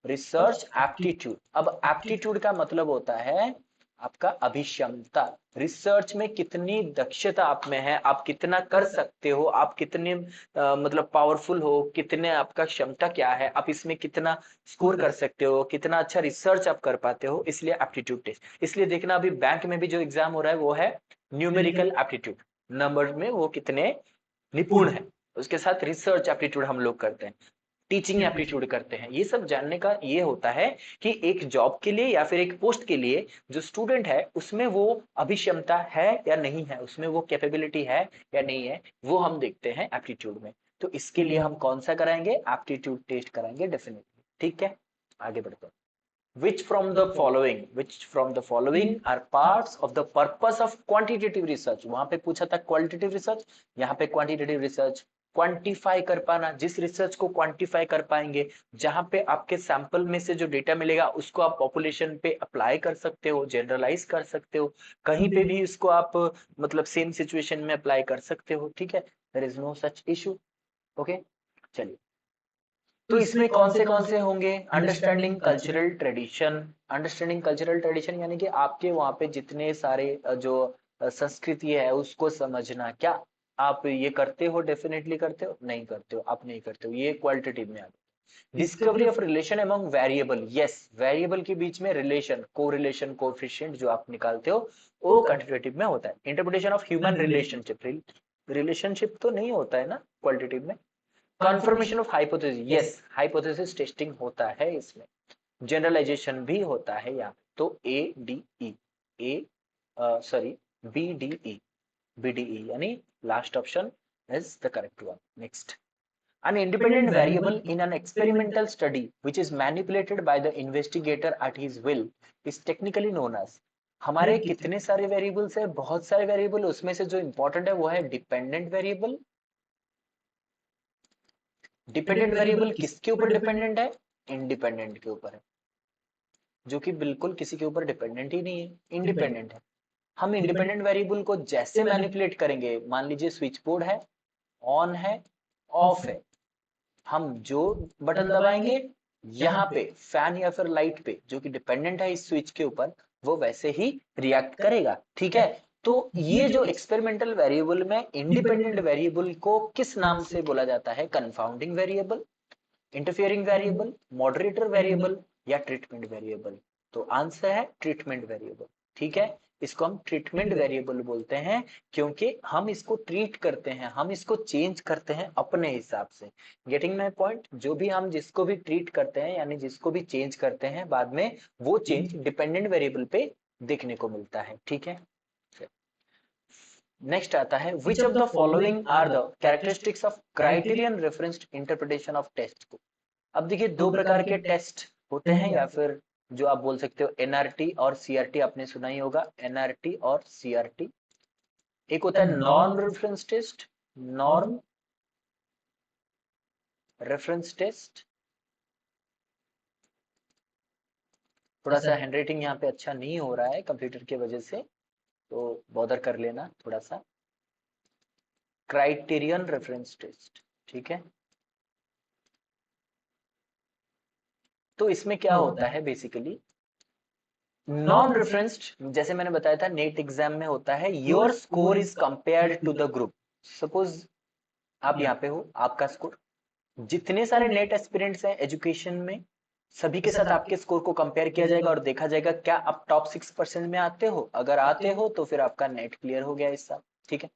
S1: रिसर्च एप्टीट्यूड। अब एप्टीट्यूड का मतलब होता है आपका अभिक्षमता, रिसर्च में कितनी दक्षता आप में है, आप कितना कर सकते हो, आप कितने मतलब पावरफुल हो, कितने आपका क्षमता क्या है, आप इसमें कितना स्कोर कर सकते हो, कितना अच्छा रिसर्च आप कर पाते हो, इसलिए एप्टीट्यूड टेस्ट। इसलिए देखना अभी बैंक में भी जो एग्जाम हो रहा है वो है न्यूमेरिकल एप्टीट्यूड, नंबर में वो कितने निपुण है, उसके साथ रिसर्च एप्टीट्यूड हम लोग करते हैं, टीचिंग एप्टीट्यूड करते हैं। ये सब जानने का ये होता है कि एक जॉब के लिए या फिर एक पोस्ट के लिए जो स्टूडेंट है उसमें वो अभिक्षमता है या नहीं है, उसमें वो कैपेबिलिटी है या नहीं है, वो हम देखते हैं एप्टीट्यूड में। तो इसके लिए हम कौन सा कराएंगे, एप्टीट्यूड टेस्ट कराएंगे डेफिनेटली, ठीक है। आगे बढ़ते हैं। which from the following are parts of the purpose of quantitative research? वहां पे पूछा था क्वालिटेटिव रिसर्च, यहाँ पे क्वांटिटेटिव रिसर्च। क्वांटिफाई कर पाना, जिस रिसर्च को क्वांटिफाई कर पाएंगे, जहां पे आपके सैंपल में से जो डेटा मिलेगा उसको आप पॉपुलेशन पे अप्लाई कर सकते हो, जनरलाइज कर सकते हो, कहीं पे भी इसको आप मतलब सेम सिचुएशन में अप्लाई कर सकते हो, ठीक है। There is no such issue, okay. चलिए, तो इसमें कौन से होंगे, understanding cultural tradition. Understanding cultural tradition यानी कि आपके वहां पे जितने सारे जो संस्कृति है उसको समझना। क्या आप ये करते हो, डेफिनेटली करते हो, नहीं करते हो, आप नहीं करते हो, ये क्वालिटेटिव में आ गया। Discovery of relation among variable, yes, variable के बीच में रिलेशन, कोरिलेशन, कोएफिशिएंट जो आप निकालते हो वो क्वांटिटेटिव में होता है। Interpretation of human relationship, relationship तो नहीं होता है ना क्वालिटेटिव में। Confirmation of hypothesis, yes, hypothesis testing होता है इसमें। जनरलाइजेशन भी होता है यहाँ, तो ADE, ए सॉरी BDE, BDE यानी last option is the correct one. Next, an independent variable in an experimental study which is manipulated by the investigator at his will is technically known as। हमारे कितने सारे variables है, बहुत सारे variable, उसमें से जो इंपॉर्टेंट है वो है डिपेंडेंट वेरिएबल। डिपेंडेंट वेरिएबल किसके ऊपर डिपेंडेंट है, इंडिपेंडेंट के ऊपर है, जो कि बिल्कुल किसी के ऊपर डिपेंडेंट ही नहीं है, इंडिपेंडेंट है। हम इंडिपेंडेंट वेरिएबल को जैसे मैनिपुलेट करेंगे, मान लीजिए स्विच बोर्ड है, ऑन है, ऑफ है, हम जो बटन दबाएंगे यहाँ पे फैन या फिर लाइट पे जो कि डिपेंडेंट है इस स्विच के ऊपर, वो वैसे ही रिएक्ट करेगा, ठीक है। तो ये जो एक्सपेरिमेंटल वेरिएबल में इंडिपेंडेंट वेरिएबल को किस नाम से बोला जाता है, confounding variable, interfering variable, moderator variable या ट्रीटमेंट वेरिएबल। तो आंसर है ट्रीटमेंट वेरिएबल, ठीक है, इसको हम ट्रीटमेंट वेरिएबल बोलते हैं, क्योंकि हम इसको ट्रीट करते हैं, हम इसको चेंज करते हैं अपने हिसाब से। Getting my point? जो भी हम जिसको भी ट्रीट करते हैं यानी जिसको भी चेंज करते हैं बाद में, वो चेंज डिपेंडेंट वेरिएबल पे देखने को मिलता है। ठीक है, नेक्स्ट आता है which of the following are the characteristics of criterion referenced interpretation of test को। अब देखिए दो प्रकार के टेस्ट होते हैं, या फिर जो आप बोल सकते हो एनआरटी और सीआरटी, आपने सुना ही होगा एनआरटी और सीआरटी। एक होता है norm reference test, norm reference test. थोड़ा सा हैंडराइटिंग यहाँ पे अच्छा नहीं हो रहा है कंप्यूटर की वजह से, तो बॉदर कर लेना थोड़ा सा। क्राइटेरियन रेफरेंस टेस्ट, ठीक है। तो इसमें क्या होता है बेसिकली, नॉन रेफरेंस्ड जैसे मैंने बताया था नेट एग्जाम में होता है, your score is compared to the group. Suppose आप यहाँ पे हो, आपका स्कोर, जितने सारे नेट एस्पिरेंट्स हैं एजुकेशन में, सभी के साथ आपके स्कोर को कंपेयर किया जाएगा और देखा जाएगा क्या आप टॉप 6% में आते हो। अगर आते हो तो फिर आपका नेट क्लियर हो गया इस साल। ठीक है,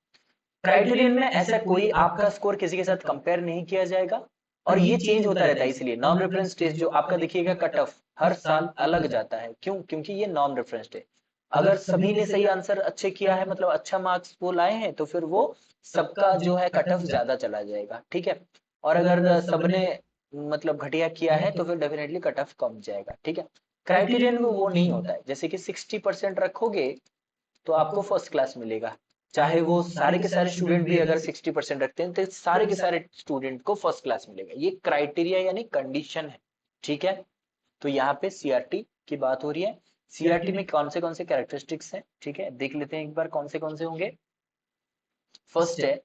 S1: क्राइटेरियन में ऐसा कोई आपका स्कोर किसी के साथ कंपेयर नहीं किया जाएगा, और ये चेंज होता रहता है। इसलिए नॉन रेफरेंस टेस्ट जो आपका देखिएगा कट ऑफ हर साल अलग जाता है। क्यों? क्योंकि ये नॉन रेफरेंस टेस्ट, अगर सभी ने सही आंसर अच्छे किया है, मतलब अच्छा मार्क्स वो लाए हैं, तो फिर वो सबका जो है कट ऑफ ज्यादा चला जाएगा। ठीक है, और अगर सबने मतलब घटिया किया है तो फिर डेफिनेटली कट ऑफ कम जाएगा। ठीक है, क्राइटेरियन में वो नहीं होता है। जैसे कि 60% रखोगे तो आपको फर्स्ट क्लास मिलेगा, चाहे वो सारे के सारे स्टूडेंट भी अगर 60% रखते हैं तो सारे के सारे स्टूडेंट को फर्स्ट क्लास मिलेगा। ये क्राइटेरिया यानी कंडीशन है। ठीक है, तो यहाँ पे सीआरटी की बात हो रही है। सीआरटी में कौन से कैरेक्टरिस्टिक्स हैं, ठीक है, देख लेते हैं एक बार कौन से होंगे। फर्स्ट है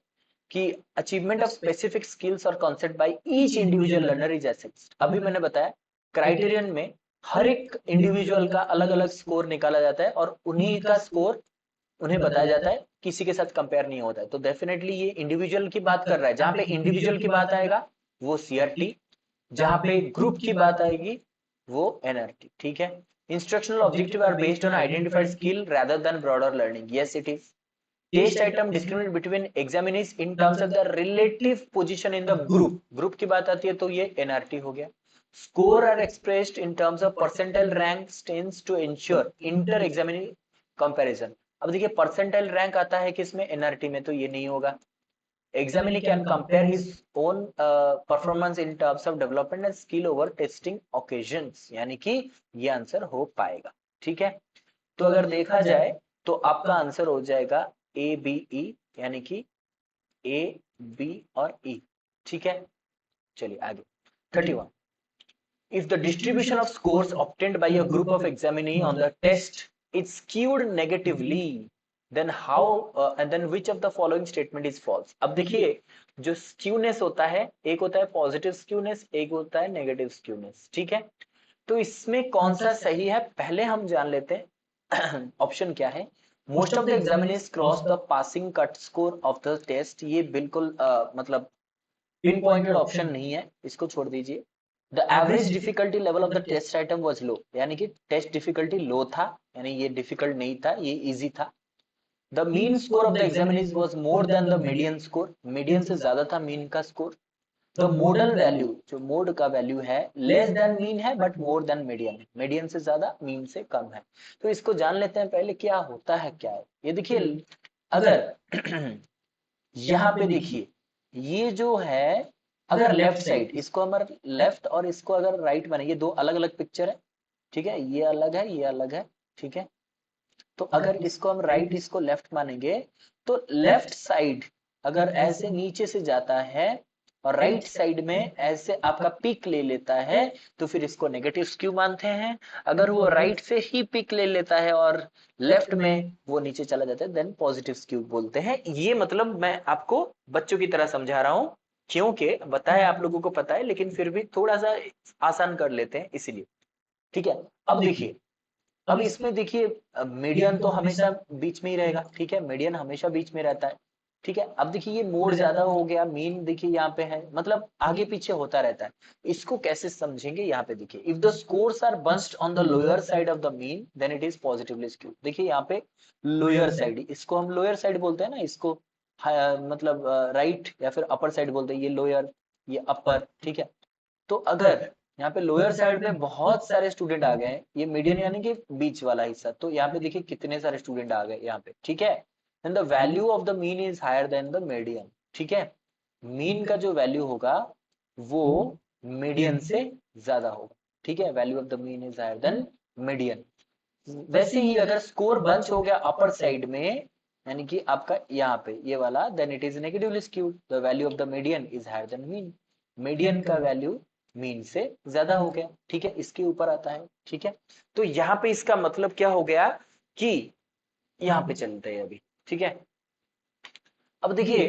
S1: कि अचीवमेंट ऑफ स्पेसिफिक स्किल्स और concept by each individual learner is assessed. अभी मैंने बताया क्राइटेरियन में हर एक इंडिविजुअल का अलग अलग स्कोर निकाला जाता है और उन्हीं का स्कोर उन्हें बताया जाता है, किसी के साथ कंपेयर नहीं होता है। तो डेफिनेटली ये इंडिविजुअल की बात कर रहा है। जहां पे इंडिविजुअल की बात आएगा वो सीआरटी, जहां पे ग्रुप की बात आएगी वो एनआरटी। ठीक है, instructional objective are based on identified skill rather than broader learning. Yes it is. Test item discriminate between examinees in terms of the relative position in the group. Group की बात आती है तो ये एनआरटी हो गया। Score are expressed in terms of percentile rank tends to ensure inter examinee comparison. अब देखिए परसेंटाइल रैंक आता है किसमें, एनआरटी में, तो ये नहीं होगा। Examinee can compare his own performance in terms of development and skill over testing occasions, यानी कि ये आंसर हो पाएगा। ठीक है, तो अगर देखा जाए तो आपका आंसर हो जाएगा ए बी ई, यानी कि ए बी और ई। ठीक है, चलिए आगे 31। If the distribution of scores obtained by a group of examinee on the test is skewed negatively, then how and then which of the following statement is false? अब देखिए जो स्क्यूनेस होता है, एक होता है पॉजिटिव स्क्यूनेस, एक होता है नेगेटिव स्क्यूनेस। ठीक है, तो इसमें कौन सा सही है पहले हम जान लेते हैं। ऑप्शन क्या है, most of the examinees cross the passing cut score of the test. ये बिल्कुल मतलब पिन पॉइंटेड ऑप्शन नहीं है, इसको छोड़ दीजिए। The average difficulty level of the test item was low, यानी कि टेस्ट डिफिकल्टी लो था, यानी ये डिफिकल्ट नहीं था, ये इजी था। The mean score of the examinees was more than the median score, median से ज्यादा था मीन का स्कोर। द मोडल वैल्यू, जो मोड का वैल्यू है, लेस देन मीन है बट मोर देन मीडियन है, मीडियन से ज्यादा मीन से कम है। तो इसको जान लेते हैं पहले क्या होता है क्या है। ये देखिए अगर यहाँ पे देखिए ये जो है, अगर लेफ्ट साइड इसको हमारे लेफ्ट और इसको अगर राइट माने, ये दो अलग अलग पिक्चर है। ठीक है, ये अलग है ये अलग है। ठीक है, तो अगर इसको हम राइट इसको लेफ्ट मानेंगे, तो लेफ्ट साइड अगर ऐसे नीचे से जाता है और राइट साइड में ऐसे आपका पिक ले लेता है, तो फिर इसको नेगेटिव स्क्यू मानते हैं। अगर वो राइट से ही पिक ले लेता है और लेफ्ट में वो नीचे चला जाता है, देन पॉजिटिव स्क्यू बोलते हैं। ये मतलब मैं आपको बच्चों की तरह समझा रहा हूं, क्योंकि बताया आप लोगों को पता है, लेकिन फिर भी थोड़ा सा आसान कर लेते हैं इसीलिए। ठीक है, अब देखिए, अब इसमें देखिए मीडियन तो हमेशा बीच में ही रहेगा। ठीक है, मीडियन हमेशा बीच में रहता है। ठीक है। अब देखिए ये मोड ज्यादा हो गया, मीन देखिए यहाँ पे है, मतलब आगे पीछे होता रहता है। इसको कैसे समझेंगे, यहाँ पे देखिए, if the scores are bunched on the lower side of the mean then it is positively skewed. देखिए यहाँ पे लोअर साइड, इसको हम लोअर साइड बोलते हैं ना, इसको मतलब राइट या फिर अपर साइड बोलते हैं, ये लोअर ये अपर, ठीक है। तो अगर यहाँ पे लोअर साइड पे बहुत सारे स्टूडेंट आ गए, ये मीडियन यानी कि बीच वाला हिस्सा, तो यहाँ पे देखिए कितने सारे स्टूडेंट आ गए यहाँ पे, ठीक है। And the value of the mean is higher than the median, ठीक है। मीन का जो वैल्यू होगा वो मीडियन से ज्यादा होगा, ठीक है। Value of the mean is higher than median. वैसे ही अगर स्कोर बंच हो गया अपर साइड में, यानी कि आपका यहाँ पे ये वाला, then it is negatively skewed, the value of the median is higher than mean. Median का वैल्यू मीन से ज्यादा हो गया, ठीक है, इसके ऊपर आता है, ठीक है। तो यहाँ पे इसका मतलब क्या हो गया कि यहाँ पे चलते हैं अभी, ठीक है। अब देखिए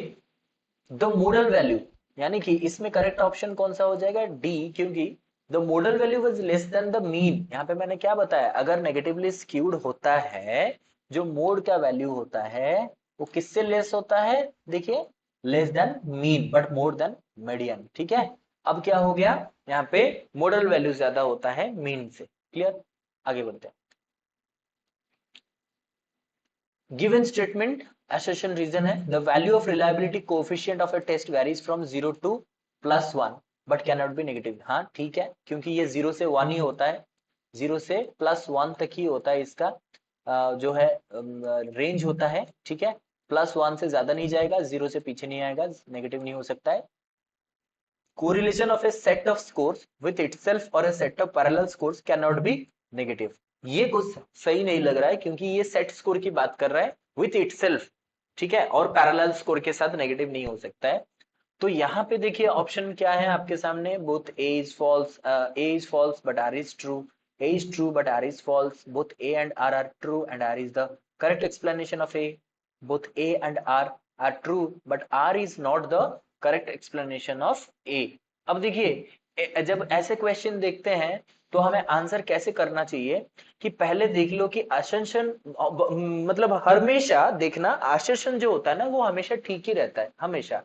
S1: द मोडल वैल्यू, यानी कि इसमें करेक्ट ऑप्शन कौन सा हो जाएगा, डी, क्योंकि the model value was less than the mean. यहाँ पे मैंने क्या बताया, अगर नेगेटिवली स्क्यूड होता है, जो मोड का वैल्यू होता है वो किससे लेस होता है, देखिए less than mean but more than median, ठीक है। अब क्या हो गया, यहाँ पे मोडल वैल्यू ज्यादा होता है मीन से, क्लियर। आगे बढ़ते हैं। गिवन स्टेटमेंट assertion रीजन है, the value of reliability coefficient of a test varies from 0 to +1 but can not be negative. हाँ ठीक है, क्योंकि ये 0 से 1 ही होता है, 0 से +1 तक ही होता है इसका जो है रेंज होता है, ठीक है। +1 से ज्यादा नहीं जाएगा, 0 से पीछे नहीं आएगा, नेगेटिव नहीं हो सकता है। Correlation of a set of scores with itself और a set of parallel scores can not be negative. ये कुछ सही नहीं लग रहा है, क्योंकि ये सेट स्कोर की बात कर रहा है विथ इटसेल्फ, ठीक है, और पैरेलल स्कोर के साथ नेगेटिव नहीं हो सकता है। तो यहाँ पे देखिए ऑप्शन क्या है आपके सामने, both A is false, A is false but R is true, A is true but R is false, both A and R true and R is the correct explanation of A, both A and R true but R is not the correct explanation of A. अब देखिए जब ऐसे question देखते हैं तो हमें answer कैसे करना चाहिए, कि पहले देख लो कि आशंसन, मतलब हमेशा देखना आशंसन जो होता है ना वो हमेशा ठीक ही रहता है, हमेशा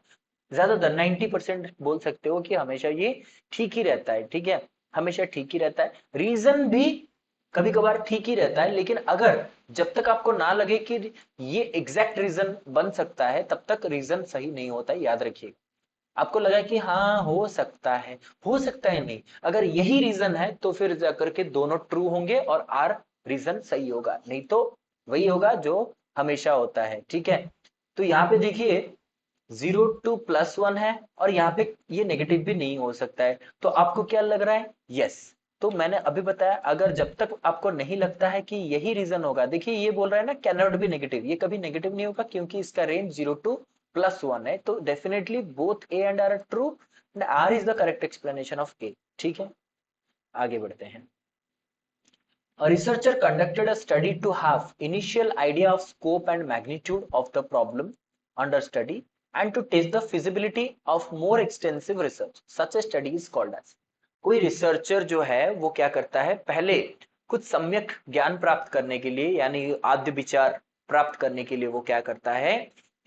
S1: ज्यादातर 90% बोल सकते हो कि हमेशा ये ठीक ही रहता है, ठीक है, हमेशा ठीक ही रहता है। रीजन भी कभी कभार ठीक ही रहता है, लेकिन अगर जब तक आपको ना लगे कि ये एग्जैक्ट रीजन बन सकता है, तब तक रीजन सही नहीं होता है, याद रखिए। आपको लगा कि हाँ हो सकता है नहीं, अगर यही रीजन है तो फिर जाकर के दोनों ट्रू होंगे और आर रीजन सही होगा, नहीं तो वही होगा जो हमेशा होता है, ठीक है। तो यहाँ पे देखिए 0 टू +1 है, और यहाँ पे ये नेगेटिव भी नहीं हो सकता है, तो आपको क्या लग रहा है, यस। तो मैंने अभी बताया, अगर जब तक आपको नहीं लगता है कि यही रीजन होगा, देखिए ये बोल रहा है ना कैन नॉट बी नेगेटिव, ये कभी नेगेटिव नहीं होगा, क्योंकि इसका रेंज 0 टू +1 है, तो definitely both A and R true and R is the correct explanation of A, ठीक है। आगे बढ़ते हैं। A researcher conducted a study to have initial idea of scope and magnitude of the problem under study and to test the feasibility of more extensive research. Such a study is called as। कोई researcher जो है वो क्या करता है, पहले कुछ सम्यक ज्ञान प्राप्त करने के लिए, यानी आद्य विचार प्राप्त करने के लिए वो क्या करता है,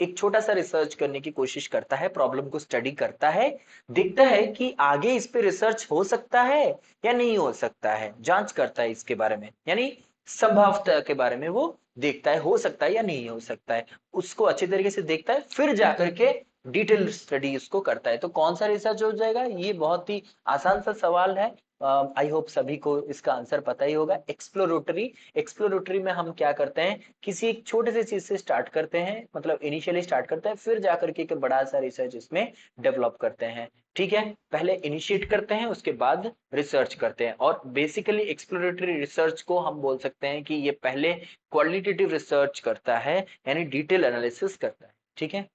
S1: एक छोटा सा रिसर्च करने की कोशिश करता है, प्रॉब्लम को स्टडी करता है, देखता है कि आगे इस पे रिसर्च हो सकता है या नहीं हो सकता है, जांच करता है इसके बारे में, यानी संभावता के बारे में वो देखता है, हो सकता है या नहीं हो सकता है, उसको अच्छे तरीके से देखता है, फिर जाकर के डिटेल स्टडी उसको करता है। तो कौन सा रिसर्च हो जाएगा, ये बहुत ही आसान सा सवाल है, आई होप सभी को इसका आंसर पता ही होगा, एक्सप्लोरेटरी। एक्सप्लोरेटरी में हम क्या करते हैं, किसी एक छोटे से चीज से स्टार्ट करते हैं, मतलब इनिशियली स्टार्ट करते हैं, फिर जाकर के एक बड़ा सा रिसर्च इसमें डेवलप करते हैं, ठीक है। पहले इनिशिएट करते हैं, उसके बाद रिसर्च करते हैं, और बेसिकली एक्सप्लोरेटरी रिसर्च को हम बोल सकते हैं कि ये पहले क्वालिटेटिव रिसर्च करता है, यानी डिटेल एनालिसिस करता है, ठीक है।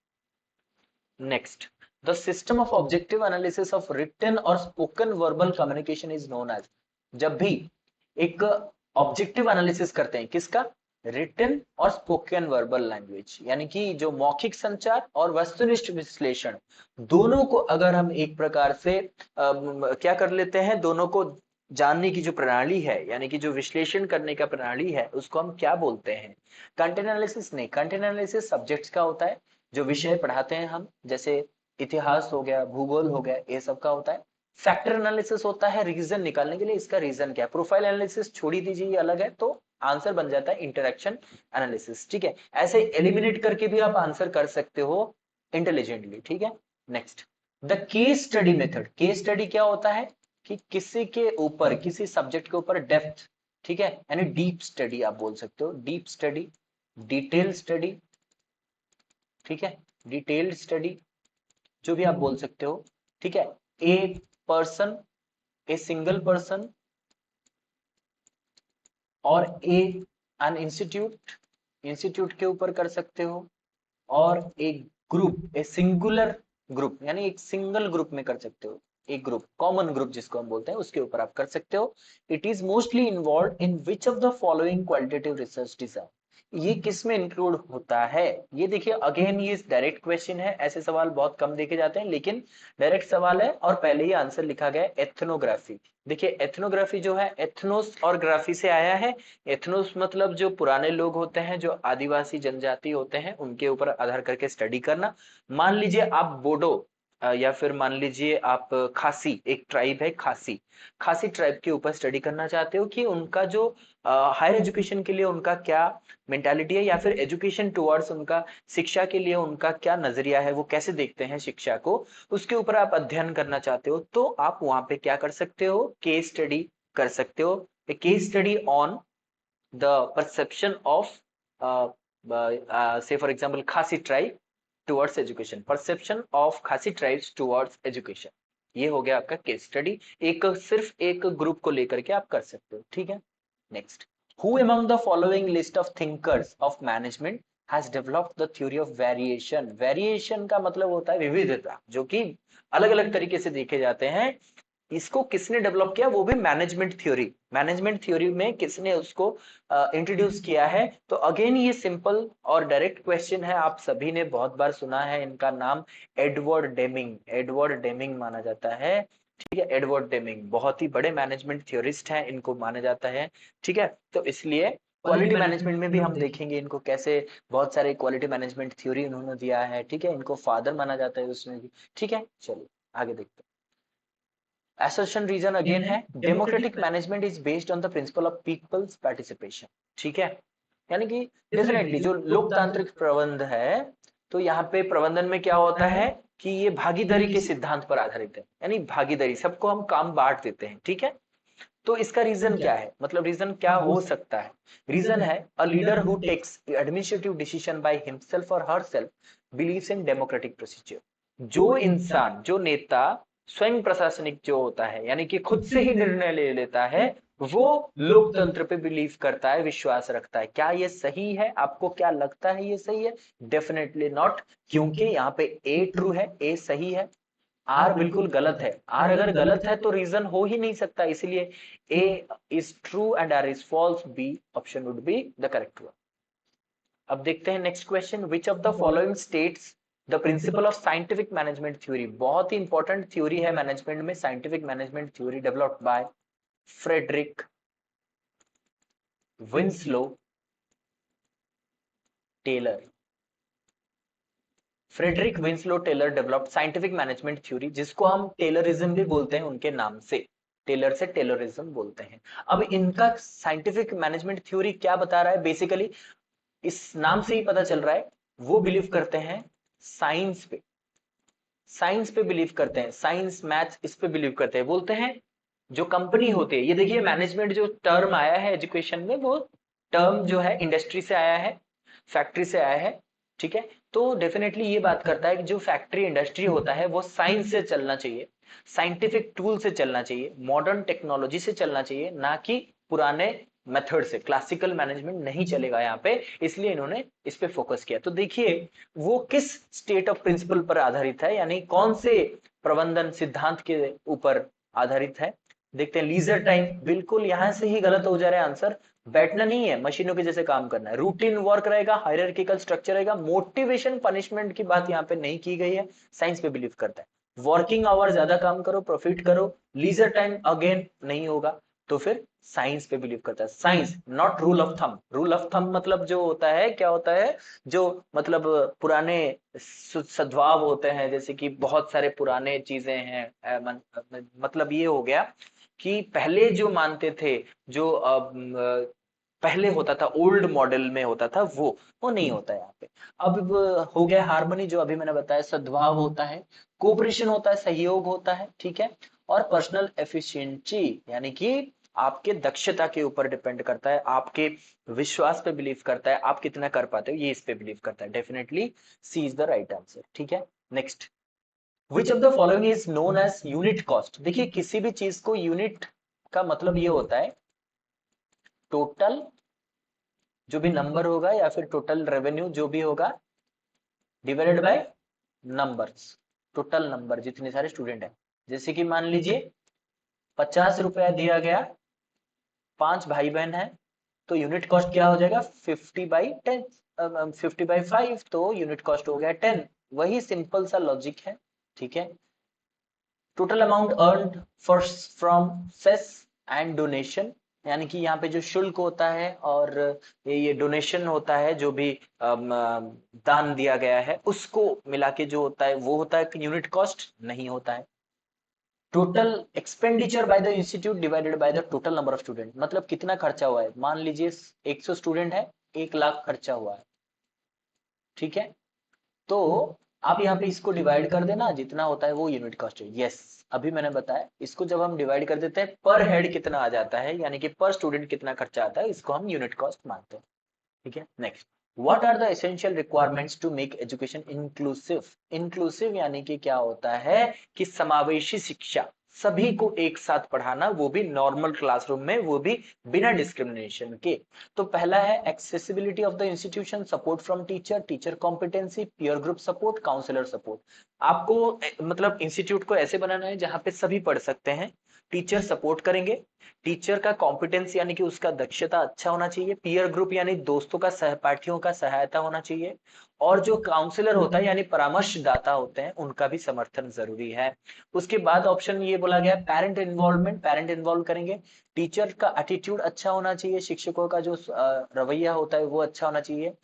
S1: Next, the system of objective analysis of written और spoken verbal communication is known as. जब भी एक ऑब्जेक्टिव एनालिसिस करते हैं, किसका, रिटन और स्पोकन वर्बल लैंग्वेज, यानी कि जो मौखिक संचार और वस्तुनिष्ठ विश्लेषण, दोनों को अगर हम एक प्रकार से क्या कर लेते हैं, दोनों को जानने की जो प्रणाली है, यानी कि जो विश्लेषण करने का प्रणाली है, उसको हम क्या बोलते हैं, कंटेंट एनालिसिस नहीं, कंटेंट एनालिसिस सब्जेक्ट्स का होता है, जो विषय पढ़ाते हैं हम, जैसे इतिहास हो गया, भूगोल हो गया, ये सब का होता है। फैक्टर एनालिसिस होता है रीजन निकालने के लिए, इसका रीजन क्या है। प्रोफाइल एनालिसिस छोड़ ही दीजिए, ये अलग है, तो आंसर बन जाता है इंटरेक्शन एनालिसिस। ठीक है, ऐसे एलिमिनेट करके भी आप आंसर कर सकते हो इंटेलिजेंटली। ठीक है, next the case study method. Case study क्या होता है कि किसी के ऊपर, किसी सब्जेक्ट के ऊपर डेप्थ, ठीक है, यानी डीप स्टडी आप बोल सकते हो, डीप स्टडी, डिटेल स्टडी, ठीक है, डिटेल्ड स्टडी, जो भी आप बोल सकते हो। ठीक है, a person, a single person और ए एन इंस्टीट्यूट, इंस्टीट्यूट के ऊपर कर सकते हो, और एक ग्रुप, ए सिंगुलर ग्रुप, यानी एक सिंगल ग्रुप में कर सकते हो, एक ग्रुप, कॉमन ग्रुप जिसको हम बोलते हैं, उसके ऊपर आप कर सकते हो। It is mostly involve in which of the following qualitative research design. ये किस में इंक्लूड होता है, ये देखिए अगेन ये डायरेक्ट क्वेश्चन है, ऐसे सवाल बहुत कम देखे जाते हैं, लेकिन डायरेक्ट सवाल है और पहले ही आंसर लिखा गया है एथनोग्राफी। देखिए एथनोग्राफी जो है, एथनोस और ग्राफी से आया है। एथनोस मतलब जो पुराने लोग होते हैं, जो आदिवासी जनजाति होते हैं, उनके ऊपर आधार करके स्टडी करना। मान लीजिए आप बोडो या फिर मान लीजिए आप खासी, एक ट्राइब है खासी, खासी ट्राइब के ऊपर स्टडी करना चाहते हो कि उनका जो हायर एजुकेशन के लिए उनका क्या मेंटालिटी है, या फिर एजुकेशन टुवर्ड्स उनका, शिक्षा के लिए उनका क्या नजरिया है, वो कैसे देखते हैं शिक्षा को, उसके ऊपर आप अध्ययन करना चाहते हो, तो आप वहां पे क्या कर सकते हो, केस स्टडी कर सकते हो। Case study on the perception of say for example Khasi tribe towards education, perception of Khasi tribes towards education। ये हो गया आपका केस स्टडी, एक सिर्फ एक ग्रुप को लेकर के आप कर सकते हो। ठीक है, next who among the following list of thinkers of management has developed the theory of variation। Variation का मतलब होता है विविधता, जो कि अलग अलग तरीके से देखे जाते हैं। इसको किसने डेवलप किया, वो भी मैनेजमेंट थ्योरी, मैनेजमेंट थ्योरी में किसने उसको इंट्रोड्यूस किया है। तो अगेन ये सिंपल और डायरेक्ट क्वेश्चन है, आप सभी ने बहुत बार सुना है इनका नाम, एडवर्ड डेमिंग, एडवर्ड डेमिंग माना जाता है। ठीक है, एडवर्ड डेमिंग बहुत ही बड़े मैनेजमेंट थ्योरिस्ट हैं, इनको माना जाता है। ठीक है, तो इसलिए क्वालिटी मैनेजमेंट में भी हम देखेंगे इनको कैसे, बहुत सारे क्वालिटी मैनेजमेंट थ्योरी उन्होंने दिया है। ठीक है, इनको फादर माना जाता है उसमें भी। ठीक है, चलिए आगे देखते हैं। assertion reason again है democratic management is based on the principle of peoples participation. ठीक है, यानी कि डेफिनेटली जो लोकतांत्रिक प्रबंध है, तो यहाँ पे प्रबंधन में क्या होता है कि ये भागीदारी के सिद्धांत पर आधारित है, यानी भागीदारी, सबको हम काम बांट देते हैं। ठीक है, तो इसका रीजन क्या है, मतलब रीजन क्या हो सकता है। रीजन है a leader who takes administrative decision by himself और herself believes in democratic procedure. जो इंसान, जो नेता स्वयं प्रशासनिक जो होता है, यानी कि खुद से ही निर्णय ले लेता है, वो लोकतंत्र पे बिलीव करता है, विश्वास रखता है। क्या ये सही है, आपको क्या लगता है ये सही है? डेफिनेटली नॉट, क्योंकि यहाँ पे ए ट्रू है, ए सही है, आर बिल्कुल गलत है। आर अगर गलत है तो रीजन हो ही नहीं सकता, इसलिए A is true and R is false, B option would be the correct one. अब देखते हैं next question, which of the following states the principle of scientific management theory. बहुत ही इंपॉर्टेंट थ्योरी है मैनेजमेंट में, scientific management theory developed by Frederick Winslow Taylor. Frederick Winslow Taylor developed scientific management theory, जिसको हम Taylorism भी बोलते हैं उनके नाम से, टेलर से टेलरिज्म बोलते हैं। अब इनका साइंटिफिक मैनेजमेंट थ्योरी क्या बता रहा है, बेसिकली इस नाम से ही पता चल रहा है, वो बिलीव करते हैं साइंस पे, साइंस पे बिलीव करते हैं, साइंस मैथ्स इस पे बिलीव करते हैं। बोलते हैं जो कंपनी होती है, ये देखिए मैनेजमेंट जो टर्म आया है एजुकेशन में, वो टर्म जो है इंडस्ट्री से आया है, फैक्ट्री से आया है। ठीक है, तो डेफिनेटली ये बात करता है कि जो फैक्ट्री इंडस्ट्री होता है वो साइंस से चलना चाहिए, साइंटिफिक टूल से चलना चाहिए, मॉडर्न टेक्नोलॉजी से चलना चाहिए, ना कि पुराने मेथड से। क्लासिकल मैनेजमेंट नहीं चलेगा यहाँ पे, इसलिए इन्होंने इस पे फोकस किया। तो देखिए वो किस स्टेट ऑफ प्रिंसिपल पर आधारित है, यानी कौन से प्रबंधन सिद्धांत के ऊपर आधारित है। देखते हैं, लीजर टाइम, बिल्कुल यहां से ही गलत हो जा रहा है आंसर। बैठना नहीं है, मशीनों के जैसे काम करना है। रूटीन वर्क रहेगा, हायरार्किकल स्ट्रक्चर रहेगा, मोटिवेशन पनिशमेंट की बात यहाँ पे नहीं की गई है, साइंस पे बिलीव करता है। वर्किंग आवर ज्यादा काम करो, प्रॉफिट करो, लीजर टाइम अगेन नहीं होगा। तो फिर साइंस पे बिलीव करता है। Science not rule of thumb. Rule of thumb मतलब जो होता है, क्या होता है, जो मतलब पुराने सद्भाव होते हैं, जैसे कि बहुत सारे पुराने चीजें हैं, मतलब ये हो गया कि पहले जो मानते थे, जो पहले होता था, ओल्ड मॉडल में होता था, वो नहीं होता है यहाँ पे। अब हो गया हार्मनी, जो अभी मैंने बताया, सद्भाव होता है, कोऑपरेशन होता है, सहयोग होता है, ठीक है, और पर्सनल एफिशिएंसी यानी कि आपके दक्षता के ऊपर डिपेंड करता है, आपके विश्वास पे बिलीव करता है, आप कितना कर पाते हो, ये इस पे बिलीव करता है। Definitely C is the right answer, ठीक है। Next, which of the following is known as unit cost. देखिए किसी भी चीज को यूनिट का मतलब ये होता है टोटल जो भी नंबर होगा, या फिर टोटल रेवेन्यू जो भी होगा, divided by numbers, total number जितने सारे स्टूडेंट हैं। जैसे कि मान लीजिए 50 रुपया दिया गया, 5 भाई बहन है, तो यूनिट कॉस्ट क्या हो जाएगा, 50/10, 50/5, तो यूनिट कॉस्ट हो गया 10। वही सिंपल सा लॉजिक है, ठीक है। Total amount earned for from cess and donation, यानी कि यहाँ पे जो शुल्क होता है और ये डोनेशन होता है, जो भी दान दिया गया है, उसको मिला के जो होता है वो होता है यूनिट कॉस्ट, नहीं होता है। Total expenditure by the institute divided by the total number of student, मतलब कितना खर्चा हुआ है। मान लीजिए 100 स्टूडेंट है, 1 लाख खर्चा हुआ है, ठीक है। तो आप यहाँ पे इसको डिवाइड कर देना, जितना होता है वो यूनिट कॉस्ट है। यस, अभी मैंने बताया, इसको जब हम डिवाइड कर देते हैं पर हेड कितना आ जाता है, यानी कि पर स्टूडेंट कितना खर्चा आता है, इसको हम यूनिट कॉस्ट मानते हैं, ठीक है। Next, what are the essential requirements to make education inclusive. Inclusive यानी कि क्या होता है कि समावेशी शिक्षा, सभी को एक साथ पढ़ाना, वो भी नॉर्मल क्लासरूम में, वो भी बिना डिस्क्रिमिनेशन के। तो पहला है accessibility of the institution, support from teacher, teacher competency, peer group support, counsellor support. आपको मतलब इंस्टीट्यूट को ऐसे बनाना है जहां पे सभी पढ़ सकते हैं, टीचर सपोर्ट करेंगे, टीचर का कॉम्पिटेंस यानी कि उसका दक्षता अच्छा होना चाहिए, पीयर ग्रुप यानी दोस्तों का, सहपाठियों का सहायता होना चाहिए, और जो काउंसलर होता है यानी परामर्शदाता होते हैं, उनका भी समर्थन जरूरी है। उसके बाद ऑप्शन ये बोला गया पेरेंट इन्वॉल्वमेंट, पेरेंट इन्वॉल्व करेंगे, टीचर का एटीट्यूड अच्छा होना चाहिए, शिक्षकों का जो रवैया होता है वो अच्छा होना चाहिए,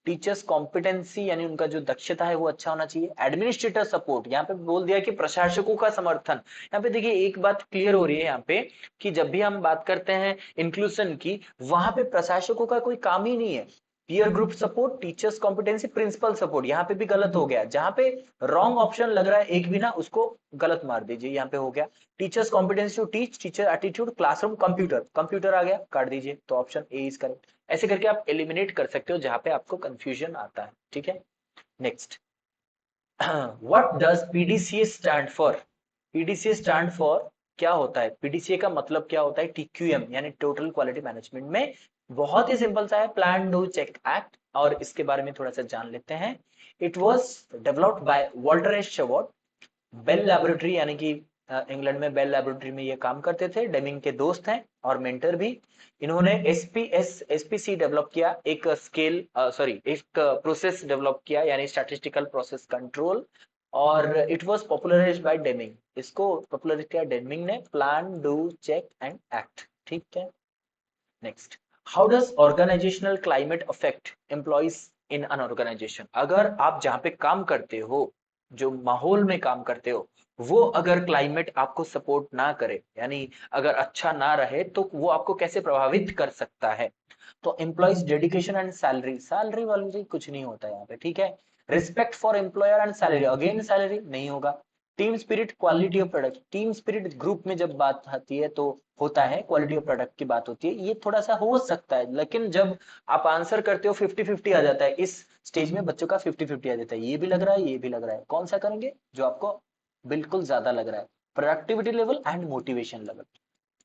S1: टीचर्स कॉम्पिटेंसी यानी उनका जो दक्षता है वो अच्छा होना चाहिए, एडमिनिस्ट्रेटर सपोर्ट, यहाँ पे बोल दिया कि प्रशासकों का समर्थन। यहाँ पे देखिए एक बात क्लियर हो रही है यहाँ पे, कि जब भी हम बात करते हैं इंक्लूजन की, वहां पे प्रशासकों का कोई काम ही नहीं है। Peer group support, teachers competency, principal support, यहाँ पे भी गलत हो गया, जहां पे रॉन्ग ऑप्शन लग रहा है एक भी ना, उसको गलत मार दीजिए। यहाँ पे हो गया teachers competency to teach, teacher attitude, classroom, computer, computer आ गया, काट दीजिए, तो ऑप्शन ए इज करेक्ट। ऐसे करके आप एलिमिनेट कर सकते हो जहां पे आपको कंफ्यूजन आता है, ठीक है। Next, what does PDCA stand for. PDCA stand for क्या होता है, पीडीसीए का मतलब क्या होता है, टीक्यूएम यानी टोटल क्वालिटी मैनेजमेंट में बहुत ही सिंपल सा है, प्लान डू चेक एक्ट, और इसके बारे में थोड़ा सा जान लेते हैं। It was developed by Walter S Shewhart, Bell Laboratory यानी कि इंग्लैंड में बेल लैबोरेटरी में ये काम करते थे, डेमिंग के दोस्त हैं और मेंटर भी। इन्होंने एसपीसी डेवलप किया, एक स्केल सॉरी एक प्रोसेस डेवलप किया, यानी स्टैटिस्टिकल प्रोसेस कंट्रोल, और it was popularised by Deming, इसको पॉपुलर किया डेमिंग ने, plan do check and act, ठीक है। Next, how does organisational climate affect employees in an organisation. अगर आप जहां पे काम करते हो, जो माहौल में काम करते हो, वो अगर क्लाइमेट आपको सपोर्ट ना करे, यानी अगर अच्छा ना रहे, तो वो आपको कैसे प्रभावित कर सकता है। तो employees dedication and salary, salary वालरी कुछ नहीं होता यहाँ पे, ठीक है। Respect for employer and salary, again salary नहीं होगा। Team spirit, quality of product, team spirit group में जब बात आती है तो होता है, क्वालिटी ऑफ प्रोडक्ट की बात होती है, ये थोड़ा सा हो सकता है, लेकिन जब आप आंसर करते हो 50-50 आ जाता है, इस स्टेज में बच्चों का 50-50 आ जाता है, ये भी लग रहा है, ये भी लग रहा है, कौन सा करेंगे जो आपको बिल्कुल ज्यादा लग रहा है। Productivity level and motivation level,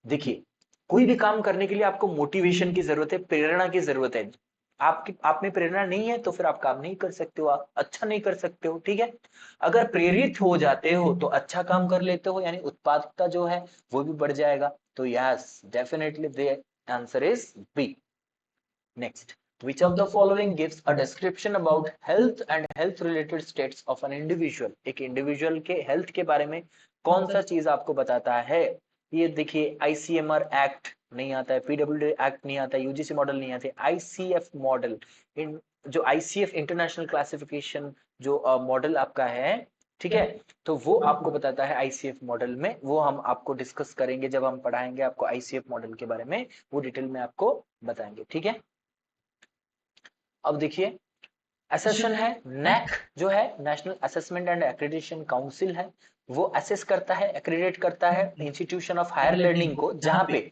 S1: देखिए कोई भी काम करने के लिए आपको मोटिवेशन की जरूरत है, प्रेरणा की जरूरत है। आपकी आप में प्रेरणा नहीं है तो फिर आप काम नहीं कर सकते हो, आप अच्छा नहीं कर सकते हो, ठीक है। अगर प्रेरित हो जाते हो तो अच्छा काम कर लेते हो, यानी उत्पादकता जो है वो भी बढ़ जाएगा। तो yes, definitely the answer is B. Next, which of the following gives a description about health and health related states of an individual। एक इंडिविजुअल के हेल्थ के बारे में कौन सा चीज आपको बताता है। ये देखिए आईसीएमआर एक्ट नहीं आता है, पीडब्ल्यूडी एक्ट नहीं आता है, यूजीसी मॉडल नहीं आते, आईसीएफ मॉडल, इन जो आईसीएफ इंटरनेशनल क्लासिफिकेशन जो मॉडल आपका है, ठीक है, तो वो आपको बताता है आईसीएफ मॉडल में, वो हम आपको डिस्कस करेंगे जब हम पढ़ाएंगे आपको आईसीएफ मॉडल के बारे में, वो डिटेल में आपको बताएंगे, ठीक है। अब देखिए असेशन है, नैक जो है national assessment and accreditation council है, वो असेस करता है, एक्रेडिट करता है इंस्टीट्यूशन ऑफ हायर लर्निंग को, जहां पे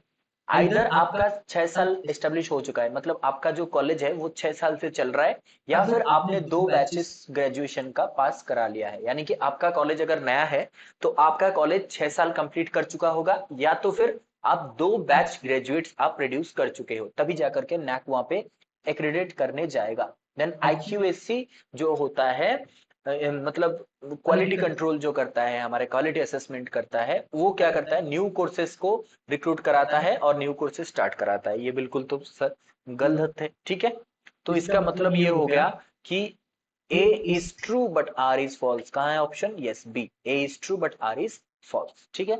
S1: आइदर आपका 6 साल एस्टेब्लिश हो चुका है, मतलब आपका जो कॉलेज है वो 6 साल से चल रहा है, या फिर आपने 2 बैचेस ग्रेजुएशन का पास करा लिया है, यानी कि आपका कॉलेज अगर नया है तो आपका कॉलेज 6 साल कंप्लीट कर चुका होगा, या तो फिर आप 2 बैच ग्रेजुएट्स आप प्रोड्यूस कर चुके हो, तभी जाकर के नैक वहां पे एक्रेडिट करने जाएगा। देन आईक्यूएससी जो होता है मतलब क्वालिटी कंट्रोल जो करता है, हमारे क्वालिटी असेसमेंट करता है, वो क्या करता है, न्यू कोर्सेज को रिक्रूट कराता है और न्यू कोर्सेज स्टार्ट कराता है, ये बिल्कुल तो सर गलत है, ठीक है। तो इसका मतलब ये हो गया कि A is true but R is false, कहाँ है option, yes B, A is true but R is false, ठीक है।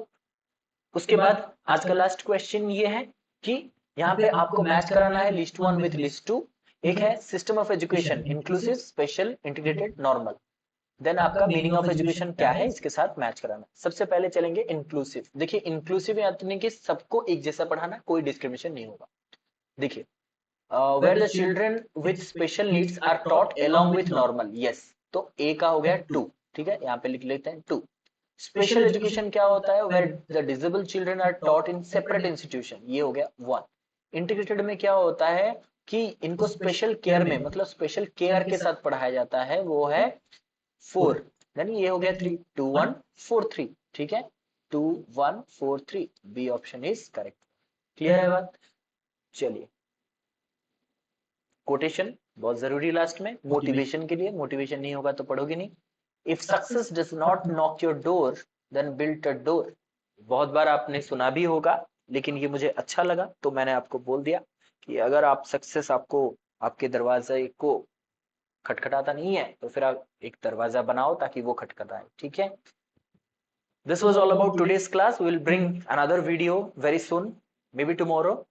S1: उसके बाद आज का लास्ट क्वेश्चन ये है कि यहाँ पे आपको मैच कराना है list one with list two. एक है system of education inclusive special integrated normal, then आपका मीनिंग ऑफ एजुकेशन क्या है, इसके साथ मैच कराना। सबसे पहले चलेंगे इंक्लूसिव। देखिए इंक्लूसिव यानी कि सबको एक जैसा पढ़ाना, कोई डिस्क्रिमिनेशन नहीं होगा। देखिए where the children with special needs are taught along with normal, yes, तो ए का हो गया टू, ठीक है, यहाँ पे लिख लेते हैं टू। स्पेशल एजुकेशन क्या होता है, where the disable children are taught in separate institution, ये हो गया वन। इंटीग्रेटेड में क्या होता है कि इनको स्पेशल केयर में, मतलब स्पेशल केयर के साथ पढ़ाया जाता है, वो है फोर। यानी ये हो गया थ्री, 2 1 4 3, ठीक है, 2 1 4 3, B option is correct. Clear है बात। चलिए कोटेशन बहुत जरूरी लास्ट में, मोटिवेशन के लिए, मोटिवेशन नहीं होगा तो पढ़ोगे नहीं। If success does not knock your door then build a door, बहुत बार आपने सुना भी होगा, लेकिन ये मुझे अच्छा लगा तो मैंने आपको बोल दिया कि अगर आप सक्सेस आपको आपके दरवाजे को खटखटाता नहीं है तो फिर आप एक दरवाजा बनाओ ताकि वो खटखटाए, ठीक है। This was all about today's class. We will bring another video very soon, maybe tomorrow,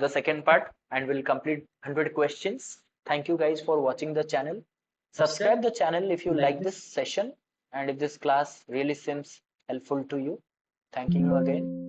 S1: the second part, and we'll complete 100 questions. Thank you guys for watching the channel. Subscribe the channel if you like this session and if this class really seems helpful to you. Thanking you again.